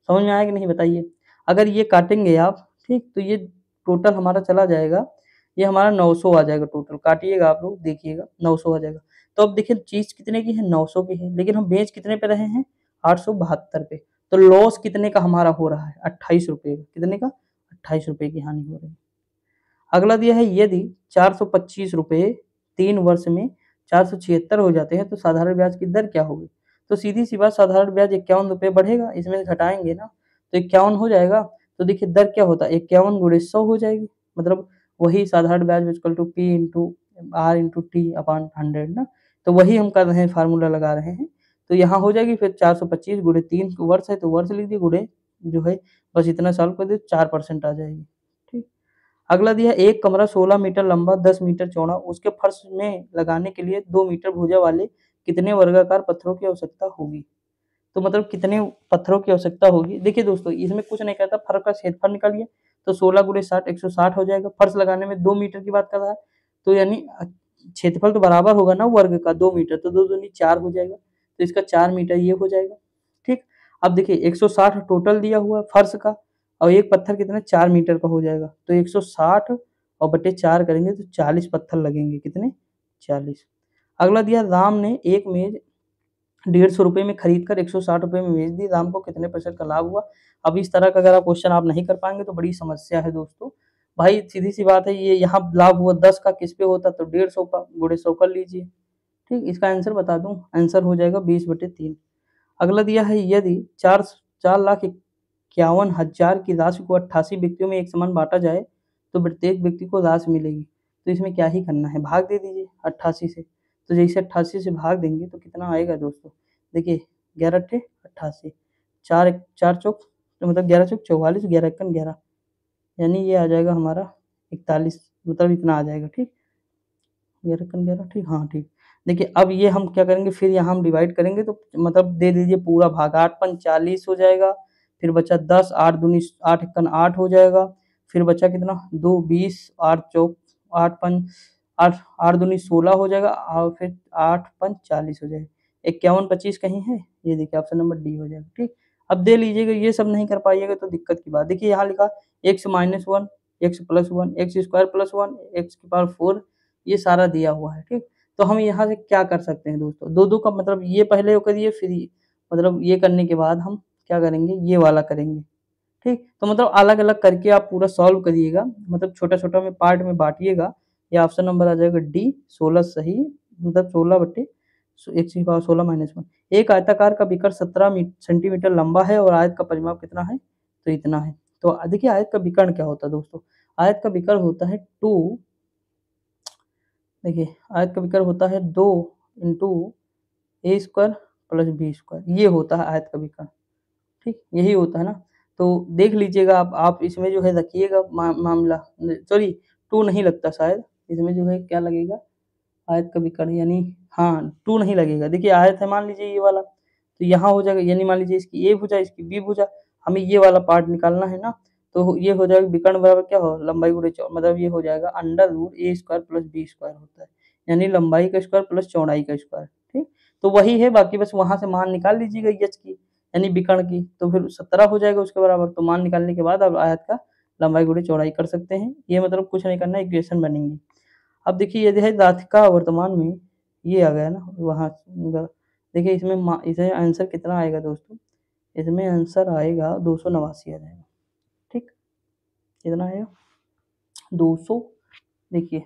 समझ में आया कि नहीं बताइए? अगर ये काटेंगे आप, ठीक, तो ये टोटल हमारा चला जाएगा, ये हमारा 900 आ जाएगा टोटल। काटिएगा आप लोग, देखिएगा 900 आ जाएगा। तो अब देखिए चीज़ कितने की है? 900 की है, लेकिन हम बेच कितने पे रहे हैं? 872 पे। तो लॉस कितने का हमारा हो रहा है? 28 रुपए का। कितने का? 28 रुपए की हानि हो रही है। अगला दिया है, यदि 425 रुपए 3 वर्ष में 476 हो जाते हैं तो साधारण ब्याज की दर क्या होगी? तो सीधी सी बात, साधारण ब्याज 51 रुपए बढ़ेगा, इसमें से घटाएंगे ना तो 51 हो जाएगा। तो देखिए दर क्या होता है, 51 गुणे 100 हो जाएगी, मतलब वही साधारण ब्याज equal to P into R into T upon 100 ना। तो वही हम कर रहे हैं, फार्मूला लगा रहे हैं। तो यहाँ हो जाएगी फिर 425 गुणे 3 वर्ष है तो वर्ष लिख दिए, गुणे जो है बस इतना साल कर दिए, 4% आ जाएगी। ठीक। अगला दिया, एक कमरा 16 मीटर लंबा 10 मीटर चौड़ा, उसके फर्श में लगाने के लिए 2 मीटर भुजा वाले कितने वर्गाकार पत्थरों की आवश्यकता होगी? तो मतलब कितने पत्थरों की आवश्यकता होगी? देखिए दोस्तों, इसमें कुछ नहीं कहता, फर्श का क्षेत्रफल निकालिए। तो 16 गुणे 60 160 हो जाएगा। फर्श लगाने में 2 मीटर की बात कर रहा है, तो यानी क्षेत्रफल तो बराबर होगा ना वर्ग का, 2 मीटर, तो 2 दूनी 4 हो जाएगा, तो इसका 4 मीटर ये हो जाएगा। ठीक। अब देखिए 160 टोटल दिया हुआ है फर्श का, और एक पत्थर कितना? 4 मीटर का हो जाएगा, तो 160 और बटे 4 करेंगे तो 40 पत्थर लगेंगे। कितने? 40। अगला दिया, राम ने एक मेज 150 रुपए में खरीद कर 160 रुपए में बेच दी, राम को कितने % का लाभ हुआ? अब इस तरह का अगर आप क्वेश्चन आप नहीं कर पाएंगे तो बड़ी समस्या है दोस्तों। भाई सीधी सी बात है, ये यहाँ लाभ हुआ 10 का, किस पे होता? तो 150 का, गुणे 100 कर लीजिए। ठीक, इसका आंसर बता दूं, आंसर हो जाएगा 20/3। अगला दिया है, यदि 4,51,000 की राशि को 88 व्यक्तियों में एक समान बांटा जाए तो प्रत्येक व्यक्ति को राशि मिलेगी। तो इसमें क्या ही करना है, भाग दे दीजिए 88 से। तो जैसे 88 से भाग देंगे तो कितना आएगा दोस्तों? देखिए 11 अट्ठे 88, 4 चौक तो मतलब 11 चौक 44, 11 एकन 11, यानी ये आ जाएगा हमारा 41, मतलब इतना आ जाएगा। ठीक, 11 एकन 11, ठीक, हाँ ठीक। देखिए अब ये हम क्या करेंगे, फिर यहाँ हम डिवाइड करेंगे तो मतलब दे दीजिए पूरा भाग, 8 पंच 40 हो जाएगा, फिर बचा 10, 8 दूनी 8 एकन 8 हो जाएगा, फिर बचा कितना? 2 20, 8 चौक 8 पंच 8 8 दूनी 16 हो जाएगा, और फिर 8 पंच 40 हो जाएगा। 51 25 कहीं है? ये देखिए ऑप्शन नंबर डी हो जाएगा। ठीक। अब दे लीजिएगा, ये सब नहीं कर पाइएगा तो दिक्कत की बात। देखिए यहाँ लिखा x - 1, x + 1, x² + 1, x की पावर 4, ये सारा दिया हुआ है। ठीक। तो हम यहाँ से क्या कर सकते हैं दोस्तों, दो का मतलब ये पहले करिए, फिर मतलब ये करने के बाद हम क्या करेंगे, ये वाला करेंगे। ठीक। तो मतलब अलग अलग करके आप पूरा सॉल्व करिएगा, मतलब छोटा छोटा में पार्ट में बांटिएगा। ये ऑप्शन नंबर आ जाएगा डी, 16 सही, मतलब 16/, x की पावर 16 - 1। एक आयताकार का विकर्ण 17 सेंटीमीटर लंबा है और आयत का परिमाप कितना है? तो इतना है। तो देखिए आयत का विकर्ण क्या होता है दोस्तों, आयत का विकर्ण होता है 2, देखिए आयत का विकर्ण होता है 2 इंटू a² + b², ये होता है आयत का विकर्ण। ठीक, यही होता है ना। तो देख लीजिएगा आप इसमें जो है रखिएगा मामला, सॉरी 2 नहीं लगता शायद, इसमें जो है क्या लगेगा, आयत का विकर्ण, यानी हाँ 2 नहीं लगेगा। देखिए आयत है मान लीजिए ये वाला, तो यहाँ हो जाएगा, यानी मान लीजिए इसकी ए भुजा इसकी बी भुजा, हमें ये वाला पार्ट निकालना है ना। तो ये हो जाएगा विकर्ण बराबर क्या हो, लंबाई गुणे चौड़ाई, मतलब ये हो जाएगा √a² + b² होता है, यानी लंबाई का स्क्वायर प्लस चौड़ाई का स्क्वायर। ठीक, तो वही है, बाकी बस वहां से मान निकाल लीजिएगा एच की, यानी विकर्ण की, तो फिर 17 हो जाएगा उसके बराबर। तो मान निकालने के बाद अब आयत का लंबाई गुणे चौड़ाई कर सकते हैं, ये मतलब कुछ नहीं करना, इक्वेशन बनेंगी। अब देखिए यदि है राधिका वर्तमान में, ये आ गया ना वहाँ, देखिए इसमें आंसर कितना आएगा दोस्तों, इसमें आंसर आएगा 289 आ जाएगा। ठीक, कितना आएगा? 200, देखिए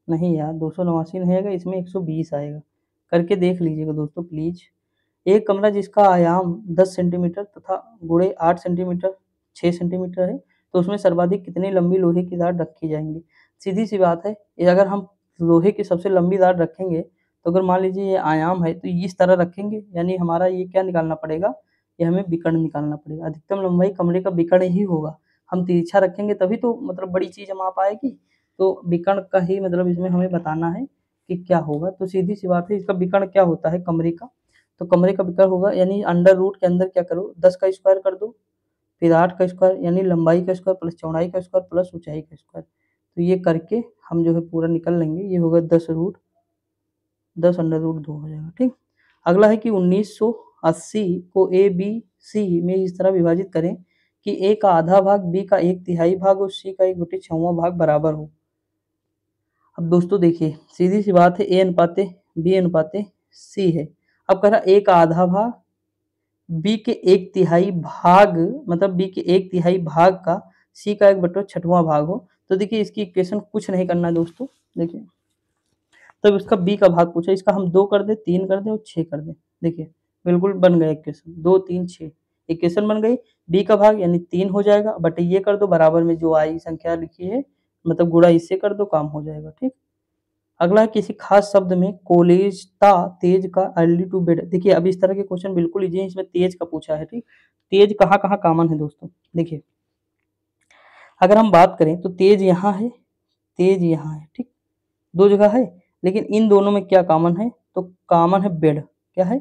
नहीं यार 289 नहीं आएगा, इसमें 120 आएगा। करके देख लीजिएगा दोस्तों प्लीज। एक कमरा जिसका आयाम 10 सेंटीमीटर तथा गुणे 8 सेंटीमीटर 6 सेंटीमीटर है, तो उसमें सर्वाधिक कितनी लंबी लोहे की रॉड रखी जाएंगी? सीधी सी बात है, ये अगर हम लोहे की सबसे लंबी रॉड रखेंगे, तो अगर मान लीजिए ये आयाम है तो इस तरह रखेंगे, यानी हमारा ये क्या निकालना पड़ेगा, ये हमें विकर्ण निकालना पड़ेगा। अधिकतम लंबाई कमरे का विकर्ण ही होगा, हम तिरछा रखेंगे तभी तो मतलब बड़ी चीज हम आ पाएगी। तो विकर्ण का ही मतलब इसमें हमें बताना है कि क्या होगा। तो सीधी सी बात है, इसका विकर्ण क्या होता है कमरे का, तो कमरे का विकर्ण होगा, यानी अंडर रूट के अंदर क्या करो, 10 का स्क्वायर कर दो, फिर 8 का स्क्वायर, यानी लंबाई का स्क्वायर प्लस चौड़ाई का स्क्वायर प्लस ऊंचाई का स्क्वायर। तो ये करके हम जो है पूरा निकल लेंगे, ये होगा 10 रूट 10√2 हो जाएगा। ठीक, अगला है कि 1980 को ए बी सी में इस तरह विभाजित करें कि ए का आधा भाग, बी का 1/3 भाग और सी का 1/6 भाग बराबर हो। अब दोस्तों देखिए, सीधी सी बात है, ए अनुपाते बी अनुपाते सी है। अब कह रहा ए का आधा भाग, बी के 1/3 भाग, मतलब बी के 1/3 भाग का सी का 1/6 भाग हो। तो देखिए इसकी इक्वेशन कुछ नहीं करना है दोस्तों। देखिए तब इसका बी का भाग पूछा, इसका हम 2 कर दे, 3 कर दे और 6 कर दे। देखिए बिल्कुल बन गया इक्वेशन, 2 3 6 इक्वेशन बन गई। बी का भाग यानी 3 हो जाएगा, बटे ये कर दो, बराबर में जो आई संख्या लिखी है मतलब गुणा इससे कर दो, काम हो जाएगा। ठीक, अगला है किसी खास शब्द में कोलेजता तेज का अर्ली टू बेड। देखिए अब इस तरह के क्वेश्चन बिल्कुल इजी है, इसमें तेज का पूछा है। ठीक, तेज कहाँ कहाँ कॉमन है दोस्तों। देखिए अगर हम बात करें तो तेज यहाँ है, तेज यहाँ है। ठीक, दो जगह है, लेकिन इन दोनों में क्या कॉमन है, तो कॉमन है बेड। क्या है,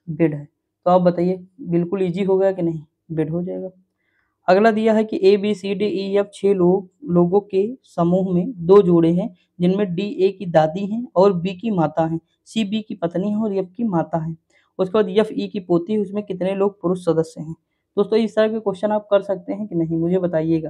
बेड है। तो आप बताइए बिल्कुल इजी हो गया कि नहीं, बेड हो जाएगा। अगला दिया है कि A B C D E F 6 लोगों के समूह में 2 जोड़े हैं जिनमें डी ए की दादी हैं और बी की माता है, सी बी की पत्नी है और एफ की माता है। उसके बाद एफ ई की पोती है, उसमें कितने लोग पुरुष सदस्य हैं। दोस्तों इस तरह के क्वेश्चन आप कर सकते हैं कि नहीं, मुझे बताइएगा।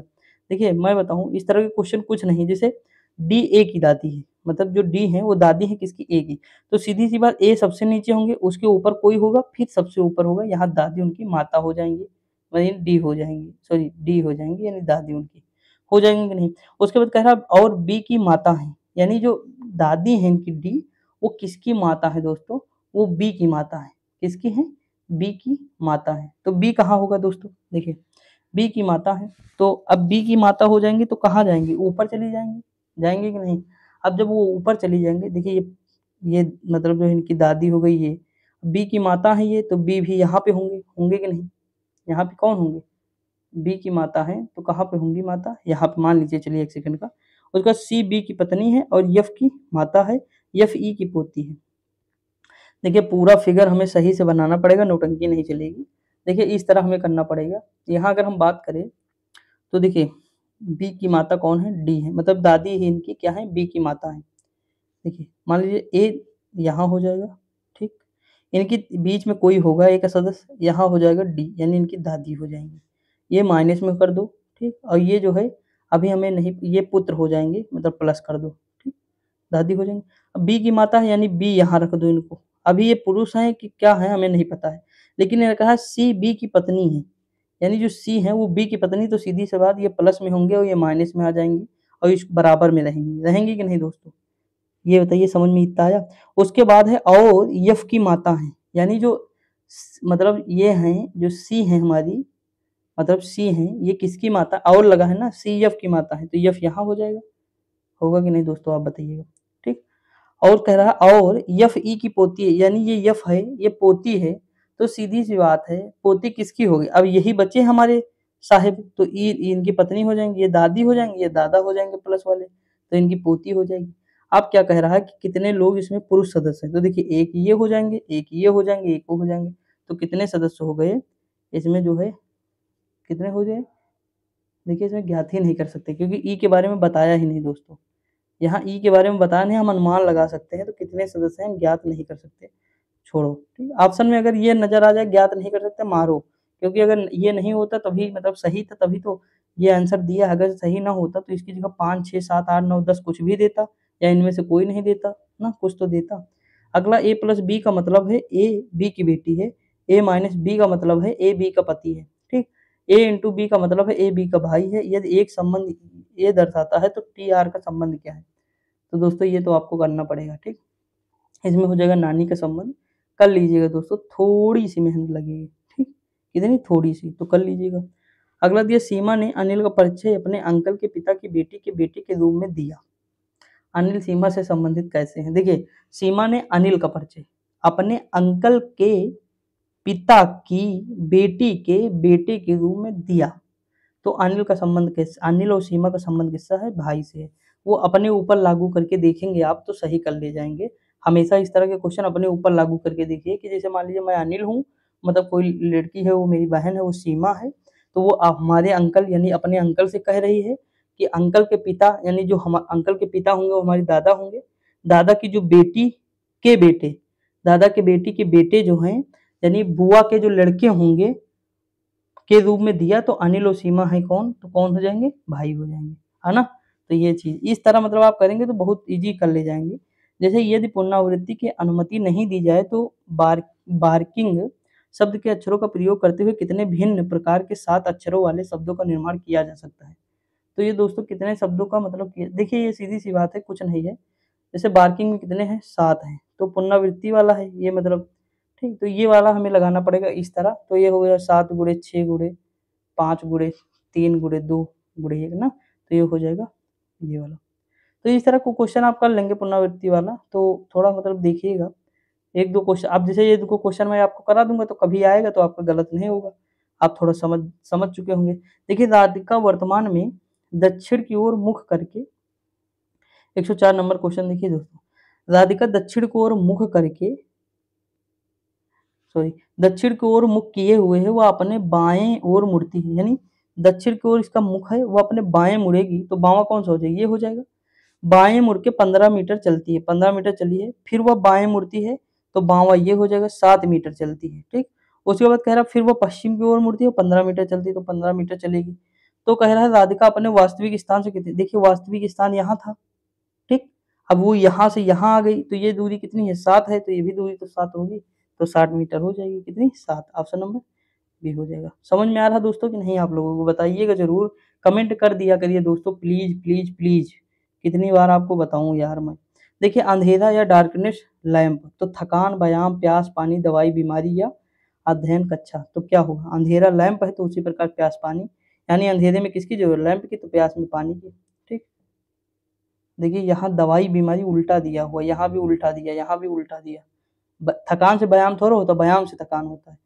देखिए मैं बताऊं, इस तरह के क्वेश्चन कुछ नहीं, जैसे डी ए की दादी है, मतलब जो डी है वो दादी है किसकी, ए की, तो सीधी सी बात ए सबसे नीचे होंगे, उसके ऊपर कोई होगा, फिर सबसे ऊपर होगा, यहाँ दादी उनकी माता हो जाएंगी, यानी डी हो जाएंगी, सॉरी डी हो जाएंगी, यानी दादी उनकी हो जाएंगी कि नहीं। उसके बाद कह रहा और बी की माता है, यानी जो दादी है इनकी डी, वो किसकी माता है दोस्तों, वो बी की माता है। किसकी है, बी की माता है। तो बी कहाँ होगा दोस्तों, देखिए बी की माता है, तो अब बी की माता हो जाएंगी तो कहाँ जाएंगी, ऊपर चली जाएंगी, जाएंगे कि नहीं। अब जब वो ऊपर चली जाएंगे, देखिए ये मतलब जो इनकी दादी हो गई, ये बी की माता है ये, तो बी भी यहाँ पे होंगे, होंगे कि नहीं, यहाँ पे कौन होंगे, बी की माता है, तो कहाँ पे होंगी माता, यहाँ पे मान लीजिए, चलिए एक सेकंड का। उसके बाद सी बी की पत्नी है और यफ की माता है, यफ ई की पोती है। देखिए पूरा फिगर हमें सही से बनाना पड़ेगा, नौटंकी नहीं चलेगी। देखिए इस तरह हमें करना पड़ेगा। यहाँ अगर हम बात करें तो देखिए बी की माता कौन है, डी है, मतलब दादी है इनकी, क्या है, बी की माता है। देखिए मान लीजिए ए यहाँ हो जाएगा, ठीक, इनकी बीच में कोई होगा एक सदस्य, यहाँ हो जाएगा डी, यानी इनकी दादी हो जाएंगी, ये माइनस में कर दो। ठीक, और ये जो है अभी हमें नहीं, ये पुत्र हो जाएंगे, मतलब प्लस कर दो। ठीक, दादी हो जाएंगे। अब बी की माता है, यानी बी यहाँ रख दो इनको। अभी ये पुरुष है कि क्या है हमें नहीं पता है, लेकिन इन्होंने कहा सी बी की पत्नी है, यानी जो सी है वो बी की पत्नी, तो सीधी सी बात ये प्लस में होंगे और ये माइनस में आ जाएंगी और इस बराबर में रहेंगी, रहेंगी कि नहीं दोस्तों, ये बताइए, समझ में इतना आया। उसके बाद है और यफ की माता है, यानी जो मतलब ये हैं जो सी है हमारी, मतलब सी है ये किसकी माता, और लगा है ना, सी यफ की माता है, तो यफ यहाँ हो जाएगा, होगा कि नहीं दोस्तों, आप बताइएगा। ठीक, और कह रहा है और यफ ई की पोती है, यानी ये यफ है ये पोती है, तो सीधी सी बात है पोती किसकी होगी, अब यही बच्चे हमारे साहिब, तो ई इनकी पत्नी हो जाएंगी, ये दादी हो जाएंगी, ये दादा हो जाएंगे प्लस वाले, तो इनकी पोती हो जाएगी। अब क्या कह रहा है कि कितने लोग इसमें पुरुष सदस्य हैं, तो देखिए एक ये हो जाएंगे, एक ये हो जाएंगे, एक वो हो जाएंगे, तो कितने सदस्य हो गए इसमें जो है, कितने हो जाए। देखिए इसमें ज्ञात ही नहीं कर सकते क्योंकि ई के बारे में बताया ही नहीं दोस्तों, यहाँ ई के बारे में बताया नहीं, हम अनुमान लगा सकते हैं, तो कितने सदस्य हैं ज्ञात नहीं कर सकते, छोड़ो। ठीक, ऑप्शन में अगर ये नजर आ जाए ज्ञात नहीं कर सकते, मारो, क्योंकि अगर ये नहीं होता तभी, मतलब सही था तभी तो ये आंसर दिया, अगर सही ना होता तो इसकी जगह 5 6 7 8 9 10 कुछ भी देता, या इनमें से कोई नहीं देता ना, कुछ तो देता। अगला ए प्लस बी का मतलब है ए बी की बेटी है, ए माइनस बी का मतलब है ए बी का पति है। ठीक, ए इंटू बी का मतलब है ए बी का भाई है, यदि एक संबंध ये दर्शाता है तो टी आर का संबंध क्या है, तो दोस्तों ये तो आपको करना पड़ेगा। ठीक, इसमें हो जाएगा नानी का संबंध, कर लीजिएगा दोस्तों, थोड़ी सी मेहनत लगेगी। ठीक, कितनी, थोड़ी सी, तो कर लीजिएगा। अगला दिया सीमा ने अनिल का परिचय अपने अंकल के पिता की बेटी के रूप में दिया। अनिल सीमा से संबंधित कैसे हैं, देखिए सीमा ने अनिल का परिचय अपने अंकल के पिता की बेटी के बेटे के रूप में दिया, तो अनिल का संबंध कैसे, अनिल और सीमा का संबंध किससा है, भाई से है। वो अपने ऊपर लागू करके देखेंगे आप तो सही कर ले जाएंगे। हमेशा इस तरह के क्वेश्चन अपने ऊपर लागू करके देखिए कि जैसे मान लीजिए मैं अनिल हूँ, मतलब कोई लड़की है वो मेरी बहन है, वो सीमा है, तो वो हमारे अंकल यानी अपने अंकल से कह रही है कि अंकल के पिता, यानी जो हम अंकल के पिता होंगे वो हमारे दादा होंगे, दादा की जो बेटी के बेटे, दादा के बेटी के बेटे जो हैं यानी बुआ के जो लड़के होंगे के रूप में दिया, तो अनिल और सीमा है कौन, तो कौन हो जाएंगे, भाई हो जाएंगे, है ना। तो ये चीज इस तरह मतलब आप करेंगे तो बहुत इजी कर ले जाएंगे। जैसे यदि पुनरावृत्ति की अनुमति नहीं दी जाए तो बार्किंग शब्द के अक्षरों का प्रयोग करते हुए कितने भिन्न प्रकार के 7 अक्षरों वाले शब्दों का निर्माण किया जा सकता है। तो ये दोस्तों कितने शब्दों का मतलब देखिए, ये सीधी सी बात है, कुछ नहीं है। जैसे बार्किंग में कितने हैं, 7 हैं, तो पुनरावृत्ति वाला है ये मतलब, ठीक। तो ये वाला हमें लगाना पड़ेगा इस तरह, तो ये हो गया 7 गुणे 6 गुणे 5 गुणे 3 गुणे 2 गुणे 1 ना, तो ये हो जाएगा ये वाला। तो इस तरह को क्वेश्चन आप कर लेंगे पुनरावृत्ति वाला, तो थोड़ा मतलब देखिएगा, 1-2 क्वेश्चन अब जैसे ये 2 क्वेश्चन मैं आपको करा दूंगा तो कभी आएगा तो आपका गलत नहीं होगा, आप थोड़ा समझ समझ चुके होंगे। देखिए, राधिका वर्तमान में दक्षिण की ओर मुख करके, 104 नंबर क्वेश्चन देखिए दोस्तों, राधिका दक्षिण की ओर मुख करके सॉरी दक्षिण की ओर मुख किए हुए है, वह अपने बाएं ओर मुड़ती है, यानी दक्षिण की ओर इसका मुख है, वो अपने बाएं मुड़ेगी, तो बावा कौन सा हो जाएगा, ये हो जाएगा। बाएं मुड़ के 15 मीटर चलती है, 15 मीटर चली है, फिर वह बाएं मुड़ती है, तो बावा ये हो जाएगा, 7 मीटर चलती है, ठीक। उसके बाद कह रहा फिर वह पश्चिम की ओर मुड़ती है, 15 मीटर चलती है, तो 15 मीटर चलेगी। तो कह रहा है राधिका अपने वास्तविक स्थान से कितनी, देखिए वास्तविक स्थान यहाँ था, ठीक। अब वो यहाँ से यहाँ आ गई, तो ये दूरी कितनी है, 7 है, तो ये भी दूरी तो 7 होगी, तो 60 मीटर हो जाएगी, कितनी, 7। ऑप्शन नंबर बी हो जाएगा। समझ में आ रहा दोस्तों कि नहीं, आप लोगों को बताइएगा जरूर, कमेंट कर दिया करिए दोस्तों, प्लीज प्लीज प्लीज, कितनी बार आपको बताऊं यार मैं। देखिए, अंधेरा या डार्कनेस लैंप, तो थकान, व्यायाम, प्यास, पानी, दवाई, बीमारी या अध्ययन कक्षा, तो क्या होगा, अंधेरा लैंप है तो उसी प्रकार प्यास पानी, यानी अंधेरे में किसकी जरूरत, लैंप की, तो प्यास में पानी की, ठीक। देखिए यहाँ दवाई बीमारी उल्टा दिया हुआ, यहाँ भी उल्टा दिया, यहाँ भी उल्टा दिया, थकान से व्यायाम थोड़ा होता, व्यायाम से थकान होता है।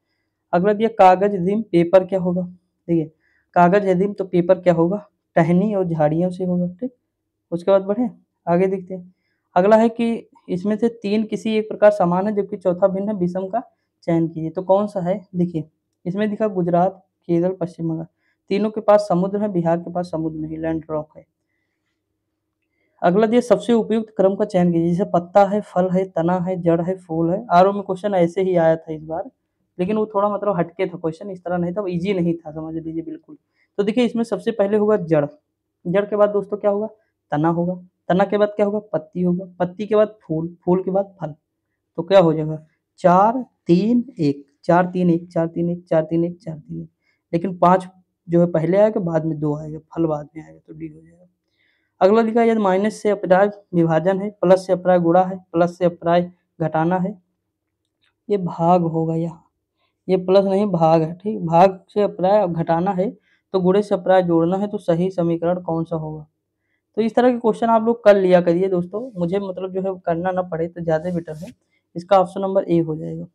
अगला दिया कागज रिम पेपर, क्या होगा, देखिए कागज है रिम, तो पेपर क्या होगा, टहनी और झाड़ियों से होगा, ठीक। उसके बाद बढ़े आगे देखते हैं। अगला है कि इसमें से 3 किसी एक प्रकार समान है जबकि चौथा भिन्न है, विषम का चयन कीजिए, तो कौन सा है, देखिए इसमें दिखा गुजरात, केरल, पश्चिम बंगाल, तीनों के पास समुद्र है, बिहार के पास समुद्र नहीं, लैंड रॉक है। अगला दिया सबसे उपयुक्त क्रम का चयन कीजिए, जैसे पत्ता है, फल है, तना है, जड़ है, फूल है। आरओ में क्वेश्चन ऐसे ही आया था इस बार, लेकिन वो थोड़ा मतलब हटके था क्वेश्चन, इस तरह नहीं था, इजी नहीं था, समझ लीजिए बिल्कुल। तो देखिए इसमें सबसे पहले होगा जड़, जड़ के बाद दोस्तों क्या होगा, तना होगा, तना के बाद क्या होगा, पत्ती होगा, पत्ती के बाद फूल, फूल के बाद फल, तो क्या हो जाएगा, 4 3 1, 4 3 1, 4 3 1, 4 3 1, 4 3 1, लेकिन 5 जो है पहले आएगा, बाद में 2 आएगा, फल बाद में आएगा, तो डी हो जाएगा। अगला लिखा है यदि माइनस से अपराय विभाजन है, प्लस से अपराय गुणा है, प्लस से अपराय घटाना है, ये भाग होगा यहाँ, ये प्लस नहीं भाग है, ठीक। भाग से अपराय घटाना है, तो गुणे से अपराय जोड़ना है, तो सही समीकरण कौन सा होगा। तो इस तरह के क्वेश्चन आप लोग कर लिया करिए दोस्तों, मुझे मतलब जो है करना ना पड़े तो ज़्यादा बेटर है। इसका ऑप्शन नंबर ए हो जाएगा।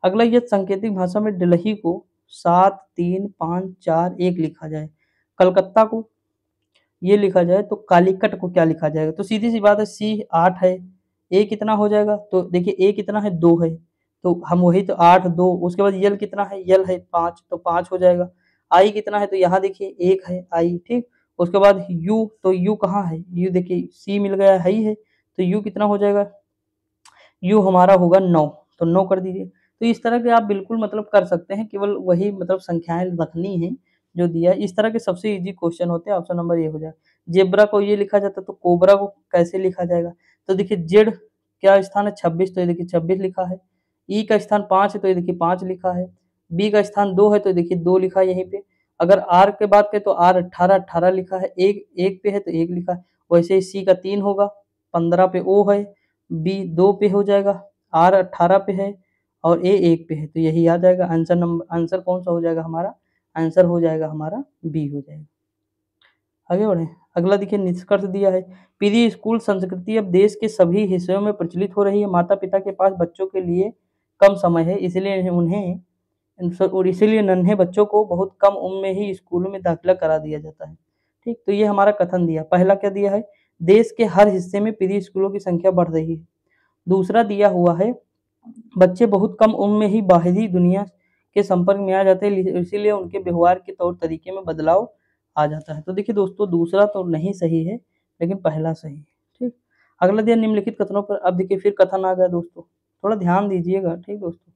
अगला ये सांकेतिक भाषा में दिल्ली को 7 3 5 4 1 लिखा जाए, कलकत्ता को ये लिखा जाए, तो कालीकट को क्या लिखा जाएगा, तो सीधी सी बात है, सी 8 है, ए कितना हो जाएगा, तो देखिए ए कितना है, 2 है, तो हम वही तो 8 2, उसके बाद यल कितना है, यल है 5, तो 5 हो जाएगा। आई कितना है, तो यहाँ देखिए 1 है आई, ठीक। उसके बाद यू, तो यू कहाँ है, यू देखिए सी मिल गया है ही है, तो यू कितना हो जाएगा, यू हमारा होगा 9, तो 9 कर दीजिए। तो इस तरह के आप बिल्कुल मतलब कर सकते हैं, केवल वही मतलब संख्याएं रखनी है जो दिया है। इस तरह के सबसे इजी क्वेश्चन होते हैं, ऑप्शन नंबर ए हो जाए। जेब्रा को ये लिखा जाता है, तो कोबरा को कैसे लिखा जाएगा, तो देखिए जेड क्या स्थान है, 26, तो ये देखिए 26 लिखा है। ई का स्थान 5 है, तो ये देखिए 5 लिखा है। बी का स्थान 2 है, तो देखिए 2 लिखा है यहीं पे। अगर आर के बात करें तो आर 18 लिखा है, एक एक पे है तो 1 लिखा है। वैसे ही सी का 3 होगा, 15 पे ओ है, बी 2 पे हो जाएगा, आर 18 पे है और ए 1 पे है, तो यही आ जाएगा आंसर कौन सा हो जाएगा हमारा, आंसर हो जाएगा हमारा बी हो जाएगा। आगे बढ़े। अगला देखिए निष्कर्ष दिया है, प्री स्कूल संस्कृति अब देश के सभी हिस्सों में प्रचलित हो रही है। माता पिता के पास बच्चों के लिए कम समय है, इसलिए उन्हें और इसीलिए नन्हे बच्चों को बहुत कम उम्र में ही स्कूलों में दाखिला करा दिया जाता है, ठीक। तो ये हमारा कथन दिया, पहला क्या दिया है, देश के हर हिस्से में प्री स्कूलों की संख्या बढ़ रही है। दूसरा दिया हुआ है, बच्चे बहुत कम उम्र में ही बाहरी दुनिया के संपर्क में आ जाते हैं, इसीलिए उनके व्यवहार के तौर तरीके में बदलाव आ जाता है। तो देखिए दोस्तों दूसरा तो नहीं सही है, लेकिन पहला सही है, ठीक। अगला दिया निम्नलिखित कथनों पर। अब देखिए फिर कथन आ गया दोस्तों, थोड़ा ध्यान दीजिएगा, ठीक दोस्तों।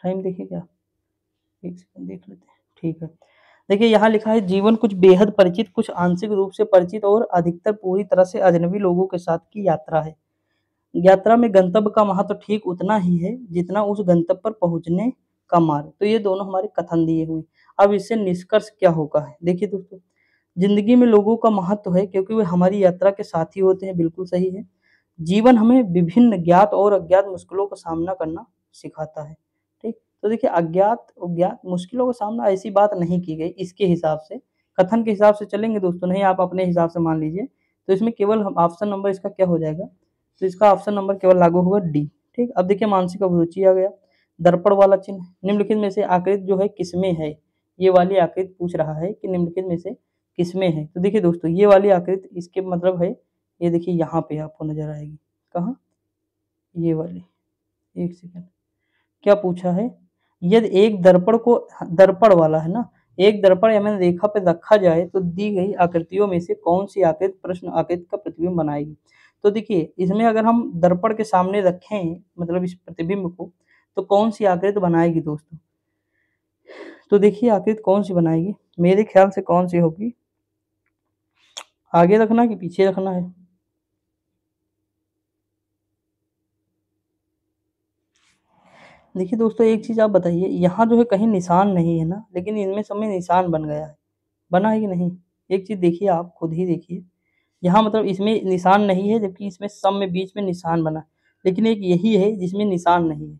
टाइम देखिए क्या, एक सेकंड देख लेते हैं, ठीक है। देखिए यहाँ लिखा है, जीवन कुछ बेहद परिचित, कुछ आंशिक रूप से परिचित और अधिकतर पूरी तरह से अजनबी लोगों के साथ की यात्रा है। यात्रा में गंतव्य का महत्व ठीक उतना ही है जितना उस गंतव्य पर पहुंचने का मार्ग। तो ये दोनों हमारे कथन दिए हुए। अब इससे निष्कर्ष क्या होगा है, देखिए दोस्तों, जिंदगी में लोगों का महत्व है क्योंकि वे हमारी यात्रा के साथी होते हैं, बिल्कुल सही है। जीवन हमें विभिन्न ज्ञात और अज्ञात मुश्किलों का सामना करना सिखाता है, ठीक। तो देखिए अज्ञात और ज्ञात मुश्किलों का सामना ऐसी बात नहीं की गई, इसके हिसाब से कथन के हिसाब से चलेंगे दोस्तों, नहीं आप अपने हिसाब से मान लीजिए। तो इसमें केवल हम ऑप्शन नंबर इसका क्या हो जाएगा, तो इसका ऑप्शन नंबर केवल लागू होगा डी, ठीक। अब देखिए मानसिक अभिरुचि आ गया, दर्पण वाला चिन्ह, निम्नलिखित में से आकृति जो है किसमें है, ये वाली आकृति पूछ रहा है कि निम्नलिखित में से किसमें है। तो देखिए दोस्तों ये वाली आकृति इसके मतलब है, ये देखिए यहाँ पे आपको नजर आएगी, कहाँ, ये वाली, एक सेकंड, क्या पूछा है, यदि एक दर्पण को, दर्पण वाला है ना, एक दर्पण या मैंने रेखा पे रखा जाए तो दी गई आकृतियों में से कौन सी आकृति प्रश्न आकृति का प्रतिबिंब बनाएगी। तो देखिए इसमें अगर हम दर्पण के सामने रखें मतलब इस प्रतिबिंब को, तो कौन सी आकृति बनाएगी दोस्तों। तो देखिए आकृति कौन सी बनाएगी, मेरे ख्याल से कौन सी होगी, आगे रखना कि पीछे रखना है। देखिए दोस्तों एक चीज आप बताइए, यहाँ जो है कहीं निशान नहीं है ना, लेकिन इनमें सब में निशान बन गया है, बना है कि नहीं। एक चीज देखिए, आप खुद ही देखिए, यहाँ मतलब इसमें निशान नहीं है जबकि इसमें सब में बीच में निशान बना है, लेकिन एक यही है जिसमें निशान नहीं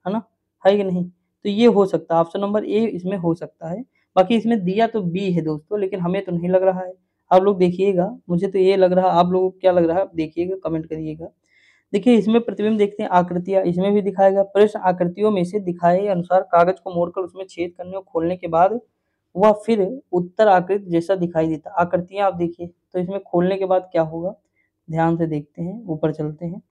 है ना, है कि नहीं। तो ये हो सकता है, ऑप्शन नंबर ए इसमें हो सकता है। बाकी इसमें दिया तो बी है दोस्तों, लेकिन हमें तो नहीं लग रहा है। आप लोग देखिएगा, मुझे तो ये लग रहा है, आप लोगों को क्या लग रहा है देखिएगा, कमेंट करिएगा। देखिए इसमें प्रतिबिंब देखते हैं, आकृतियां इसमें भी दिखाया गया। प्रश्न आकृतियों में से दिखाए अनुसार कागज को मोड़कर उसमें छेद करने और खोलने के बाद वह फिर उत्तर आकृति जैसा दिखाई देता। आकृतियां आप देखिए, तो इसमें खोलने के बाद क्या होगा, ध्यान से देखते हैं, ऊपर चलते हैं।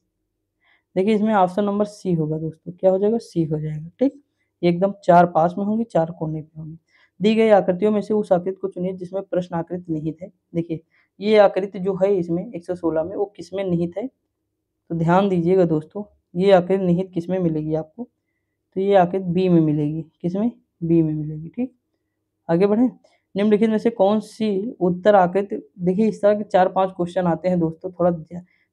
देखिए इसमें ऑप्शन नंबर सी होगा दोस्तों, क्या हो जाएगा, सी हो जाएगा, ठीक। एकदम 4 पास में होंगी, 4 कोने पे होंगी। दी गई आकृतियों में से उस आकृति को चुनिए जिसमें प्रश्न आकृति निहित है। देखिए ये आकृति जो है इसमें 116 में, वो किसमें निहित है, तो ध्यान दीजिएगा दोस्तों, ये आकृति निहित किसमें मिलेगी आपको, तो ये आकृति बी में मिलेगी, किसमें, बी में मिलेगी, ठीक। आगे बढ़े, निम्नलिखित में से कौन सी उत्तर आकृति, देखिए इस तरह के 4-5 क्वेश्चन आते हैं दोस्तों, थोड़ा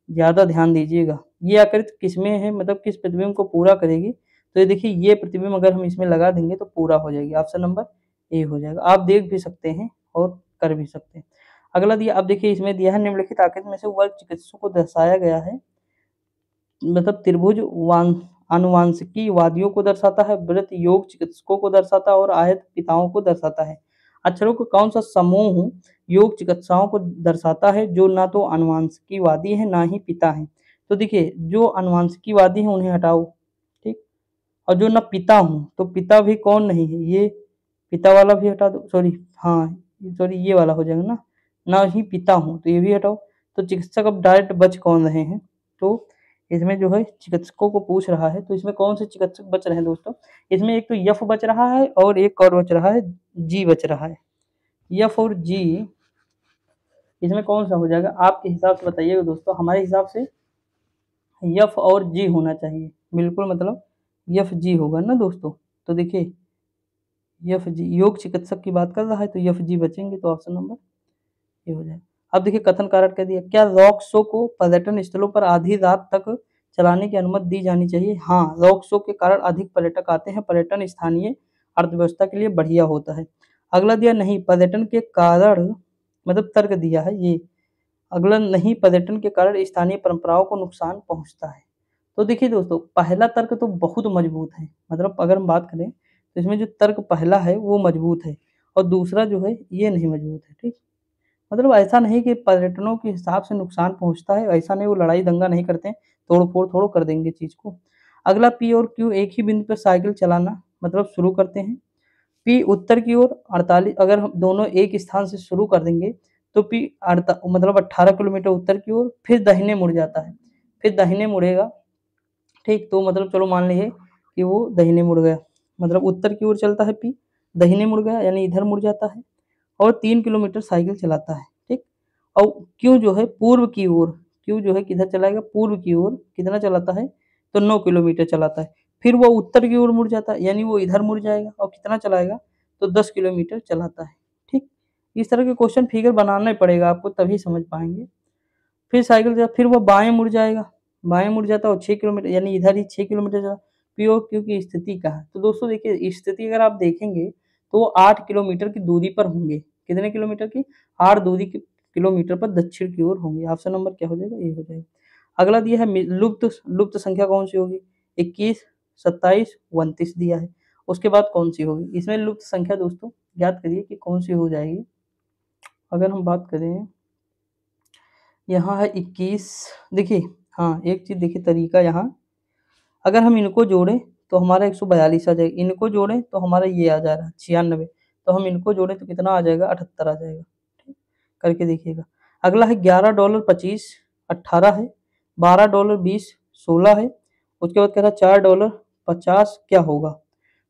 ज्यादा ध्यान दीजिएगा। ये आकृति किसमें है, मतलब किस प्रतिबिंब को पूरा करेगी। तो ये देखिए ये प्रतिबिंब अगर हम इसमें लगा देंगे तो पूरा हो जाएगी, ऑप्शन नंबर ए हो जाएगा। आप देख भी सकते हैं और कर भी सकते हैं। अगला दिया, अब देखिए इसमें दिया है, निम्नलिखित आकृति में से वर्ग चिकित्सकों को दर्शाया गया है, मतलब त्रिभुज आनुवांशिकीवादियों को दर्शाता है, वृत्त योग चिकित्सकों को दर्शाता है और आयत पिताओं को दर्शाता है। अक्षरों का कौन सा समूह योग चिकित्साओं को दर्शाता है जो ना तो आनुवांशिकीवादी है ना ही पिता है। तो देखिए जो आनुवांशिकीवादी है उन्हें हटाओ, ठीक। और जो ना पिता हूँ, तो पिता भी कौन नहीं है, ये पिता वाला भी हटा दो, सॉरी हाँ सॉरी ये वाला हो जाएगा ना, ना ही पिता हूँ, तो ये भी हटाओ। तो चिकित्सक अब डायरेक्ट बच कौन रहे हैं, तो इसमें जो है चिकित्सकों को पूछ रहा है, तो इसमें कौन से चिकित्सक बच रहे हैं दोस्तों। इसमें एक तो यफ बच रहा है और एक और बच रहा है, जी बच रहा है। यफ और जी, इसमें कौन सा हो जाएगा आपके हिसाब से बताइएगा दोस्तों। हमारे हिसाब से यफ और जी होना चाहिए, बिल्कुल मतलब यफ जी होगा ना दोस्तों। तो देखिए यफ जी, योग चिकित्सक की बात कर रहा है तो यफ जी बचेंगे, तो ऑप्शन नंबर ये हो जाएगा। अब देखिए कथन कारक कह दिया, क्या रॉक शो को पर्यटन स्थलों पर आधी रात तक चलाने की अनुमति दी जानी चाहिए। हाँ, रॉक शो के कारण अधिक पर्यटक आते हैं, पर्यटन स्थानीय अर्थव्यवस्था के लिए बढ़िया होता है। अगला दिया, नहीं पर्यटन के कारण, मतलब तर्क दिया है ये, अगला नहीं पर्यटन के कारण स्थानीय परंपराओं को नुकसान पहुंचता है। तो देखिए दोस्तों पहला तर्क तो बहुत मजबूत है, मतलब अगर हम बात करें तो इसमें जो तर्क पहला है वो मजबूत है और दूसरा जो है ये नहीं मजबूत है, ठीक। मतलब ऐसा नहीं कि पर्यटनों के हिसाब से नुकसान पहुंचता है, ऐसा नहीं, वो लड़ाई दंगा नहीं करते हैं, तोड़ फोड़ थोड़ो कर देंगे चीज को। अगला पी और क्यू एक ही बिंदु पर साइकिल चलाना मतलब शुरू करते हैं। पी उत्तर की ओर 48, अगर हम दोनों एक स्थान से शुरू कर देंगे तो पी मतलब 18 किलोमीटर उत्तर की ओर, फिर दाहिने मुड़ जाता है, फिर दाहिने मुड़ेगा, ठीक। तो मतलब चलो मान लीजिए कि वो दाहिने मुड़ गया, मतलब उत्तर की ओर चलता है पी, दाहिने मुड़ गया यानी इधर मुड़ जाता है और 3 किलोमीटर साइकिल चलाता है, ठीक। और क्यों जो है पूर्व की ओर, Q जो है किधर चलाएगा, पूर्व की ओर कितना चलाता है, तो 9 किलोमीटर चलाता है। फिर वो उत्तर की ओर मुड़ जाता है, यानी वो इधर मुड़ जाएगा और कितना चलाएगा, तो 10 किलोमीटर चलाता है। ठीक, इस तरह के क्वेश्चन फिगर बनाना ही पड़ेगा आपको, तभी समझ पाएंगे। फिर साइकिल फिर वो बाएं मुड़ जाएगा, बाएं मुड़ जाता है और 6 किलोमीटर, यानी इधर ही 6 किलोमीटर चला। पी और क्यू की स्थिति क्या है, तो दोस्तों देखिए स्थिति अगर आप देखेंगे तो वो 8 किलोमीटर की दूरी पर होंगे। कितने किलोमीटर की, 8 दूरी किलोमीटर पर दक्षिण की ओर होंगे। ऑप्शन नंबर क्या हो जाएगा, ए हो जाएगा। अगला दिया है लुप्त लुप्त संख्या कौन सी होगी, 21, 27, 29 दिया है। उसके बाद कौन सी होगी, इसमें लुप्त संख्या दोस्तों ज्ञात करिए कि कौन सी हो जाएगी। अगर हम बात करें, यहाँ है 21, देखिए हाँ एक चीज देखिए तरीका, यहाँ अगर हम इनको जोड़ें तो हमारा 142 आ जाएगा, इनको जोड़ें तो हमारा ये आ जा रहा है 96, तो हम इनको जोड़ें तो कितना आ जाएगा, 78 आ जाएगा। ठीक, करके देखिएगा। अगला है $11.25, 18 है, $12.20, 16 है। उसके बाद कह रहा है $4.50 क्या होगा,